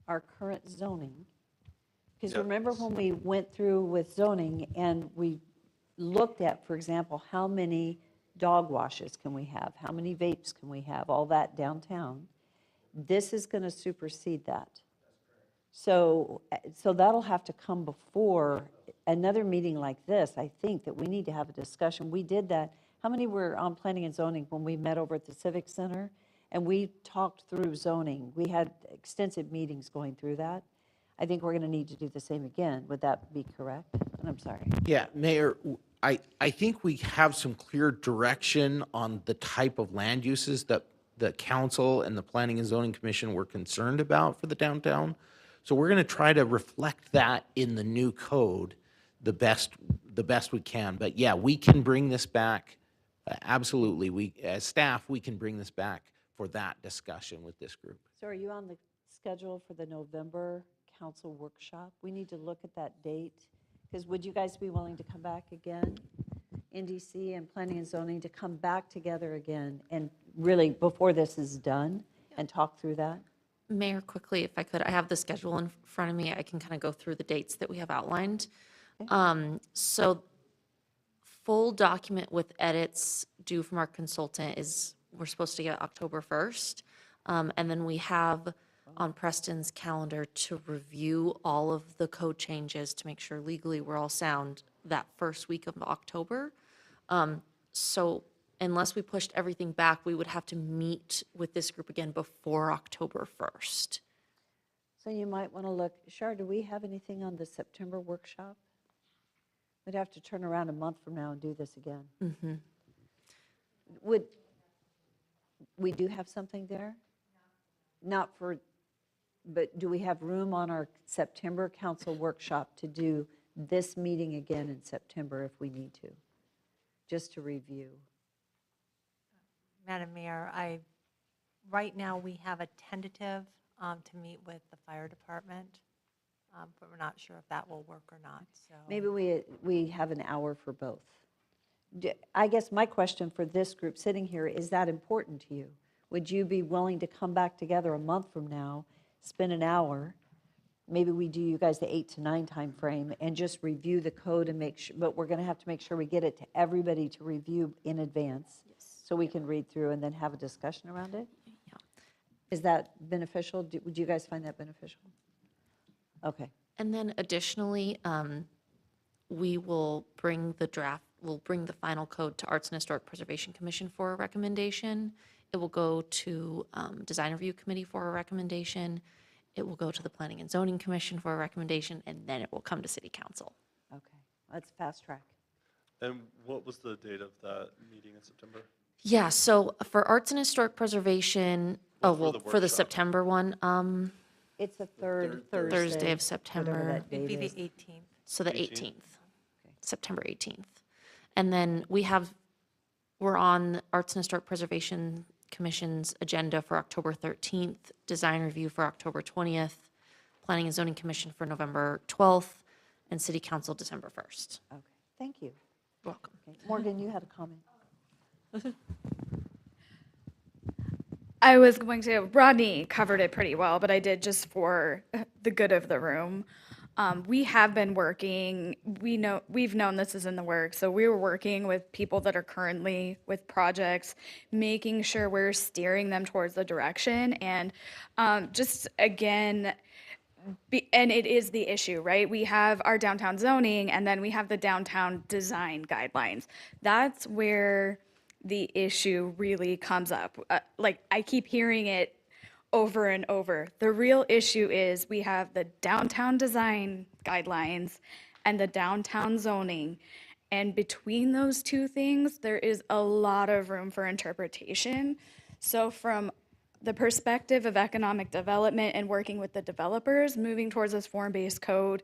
our current zoning. Because Yep. remember when we went through with zoning and we looked at, for example, how many dog washes can we have? How many vapes can we have? All that downtown. This is going to supersede that. So that'll have to come before another meeting like this. I think that we need to have a discussion. We did that. How many were on planning and zoning when we met over at the Civic Center? And we talked through zoning. We had extensive meetings going through that. I think we're going to need to do the same again. Would that be correct? And I'm sorry. Yeah, Mayor, I think we have some clear direction on the type of land uses that the council and the Planning and Zoning Commission were concerned about for the downtown. So we're going to try to reflect that in the new code the best we can. But yeah, we can bring this back. Absolutely. We, as staff, we can bring this back for that discussion with this group. So are you on the schedule for the November council workshop? We need to look at that date. Because would you guys be willing to come back again? NDC and Planning and Zoning to come back together again and really before this is done and talk through that? Mayor, quickly, if I could, I have the schedule in front of me. I can kind of go through the dates that we have outlined. So full document with edits due from our consultant is, we're supposed to get October 1st. And then we have on Preston's calendar to review all of the code changes to make sure legally we're all sound that first week of October. So unless we pushed everything back, we would have to meet with this group again before October 1st. So you might want to look, Shar, do we have anything on the September workshop? We'd have to turn around a month from now and do this again. Would, we do have something there? Not for, but do we have room on our September council workshop to do this meeting again in September if we need to? Just to review. Madam Mayor, right now, we have a tentative to meet with the fire department, but we're not sure if that will work or not, so. Maybe we have an hour for both. I guess my question for this group sitting here, is that important to you? Would you be willing to come back together a month from now, spend an hour, maybe we do you guys the 8 to 9 time frame, and just review the code and make sure, but we're going to have to make sure we get it to everybody to review in advance, so we can read through and then have a discussion around it? Yeah. Is that beneficial? Would you guys find that beneficial? Okay. And then additionally, we will bring we'll bring the final code to Arts and Historic Preservation Commission for a recommendation. It will go to Design Review Committee for a recommendation. It will go to the Planning and Zoning Commission for a recommendation, and then it will come to City Council. Okay, let's fast track. And what was the date of that meeting in September? Yeah, so for Arts and Historic Preservation, Well, for the for the workshop. September one, It's the third Thursday. Thursday of whatever September. that date It'd be is. the 18th. So the 18th. 18th, September 18th. And then we're on Arts and Historic Preservation Commission's agenda for October 13th, Design Review for October 20th, Planning and Zoning Commission for November 12th, and City Council December 1st. Okay, thank you. Welcome. Okay. Morgan, you had a comment. I was going to, Rodney covered it pretty well, but I did just for the good of the room. We have been working, we've known this is in the works, so we were working with people that are currently with projects, making sure we're steering them towards the direction. And just again, and it is the issue, right? We have our downtown zoning and then we have the downtown design guidelines. That's where the issue really comes up. Like I keep hearing it over and over. The real issue is we have the downtown design guidelines and the downtown zoning. And between those two things, there is a lot of room for interpretation. So from the perspective of economic development and working with the developers, moving towards this form-based code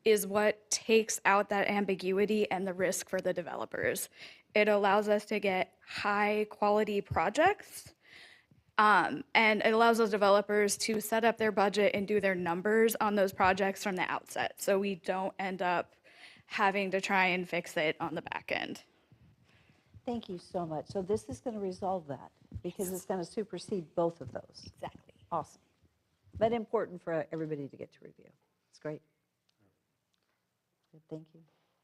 is what takes out that ambiguity and the risk for the developers. It allows us to get high-quality projects, and it allows those developers to set up their budget and do their numbers on those projects from the outset, so we don't end up having to try and fix it on the back end. Thank you so much. So this is going to resolve that because it's going to supersede both of those. Exactly. Awesome. But important for everybody to get to review. It's great. Good, thank you.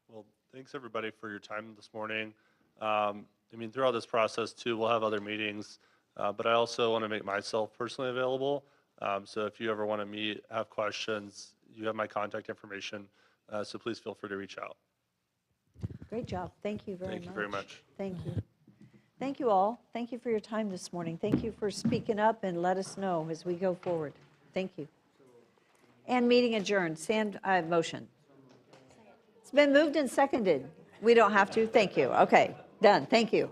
Well, thanks everybody for your time this morning. I mean, throughout this process too, we'll have other meetings, but I also want to make myself personally available. So if you ever want to meet, have questions, you have my contact information, so please feel free to reach out. Great job. Thank you very much. Thank you very much. Thank you. Thank you all. Thank you for your time this morning. Thank you for speaking up and let us know as we go forward. Thank you. And meeting adjourned. Motion. It's been moved and seconded. We don't have to. Thank you. Okay, done. Thank you.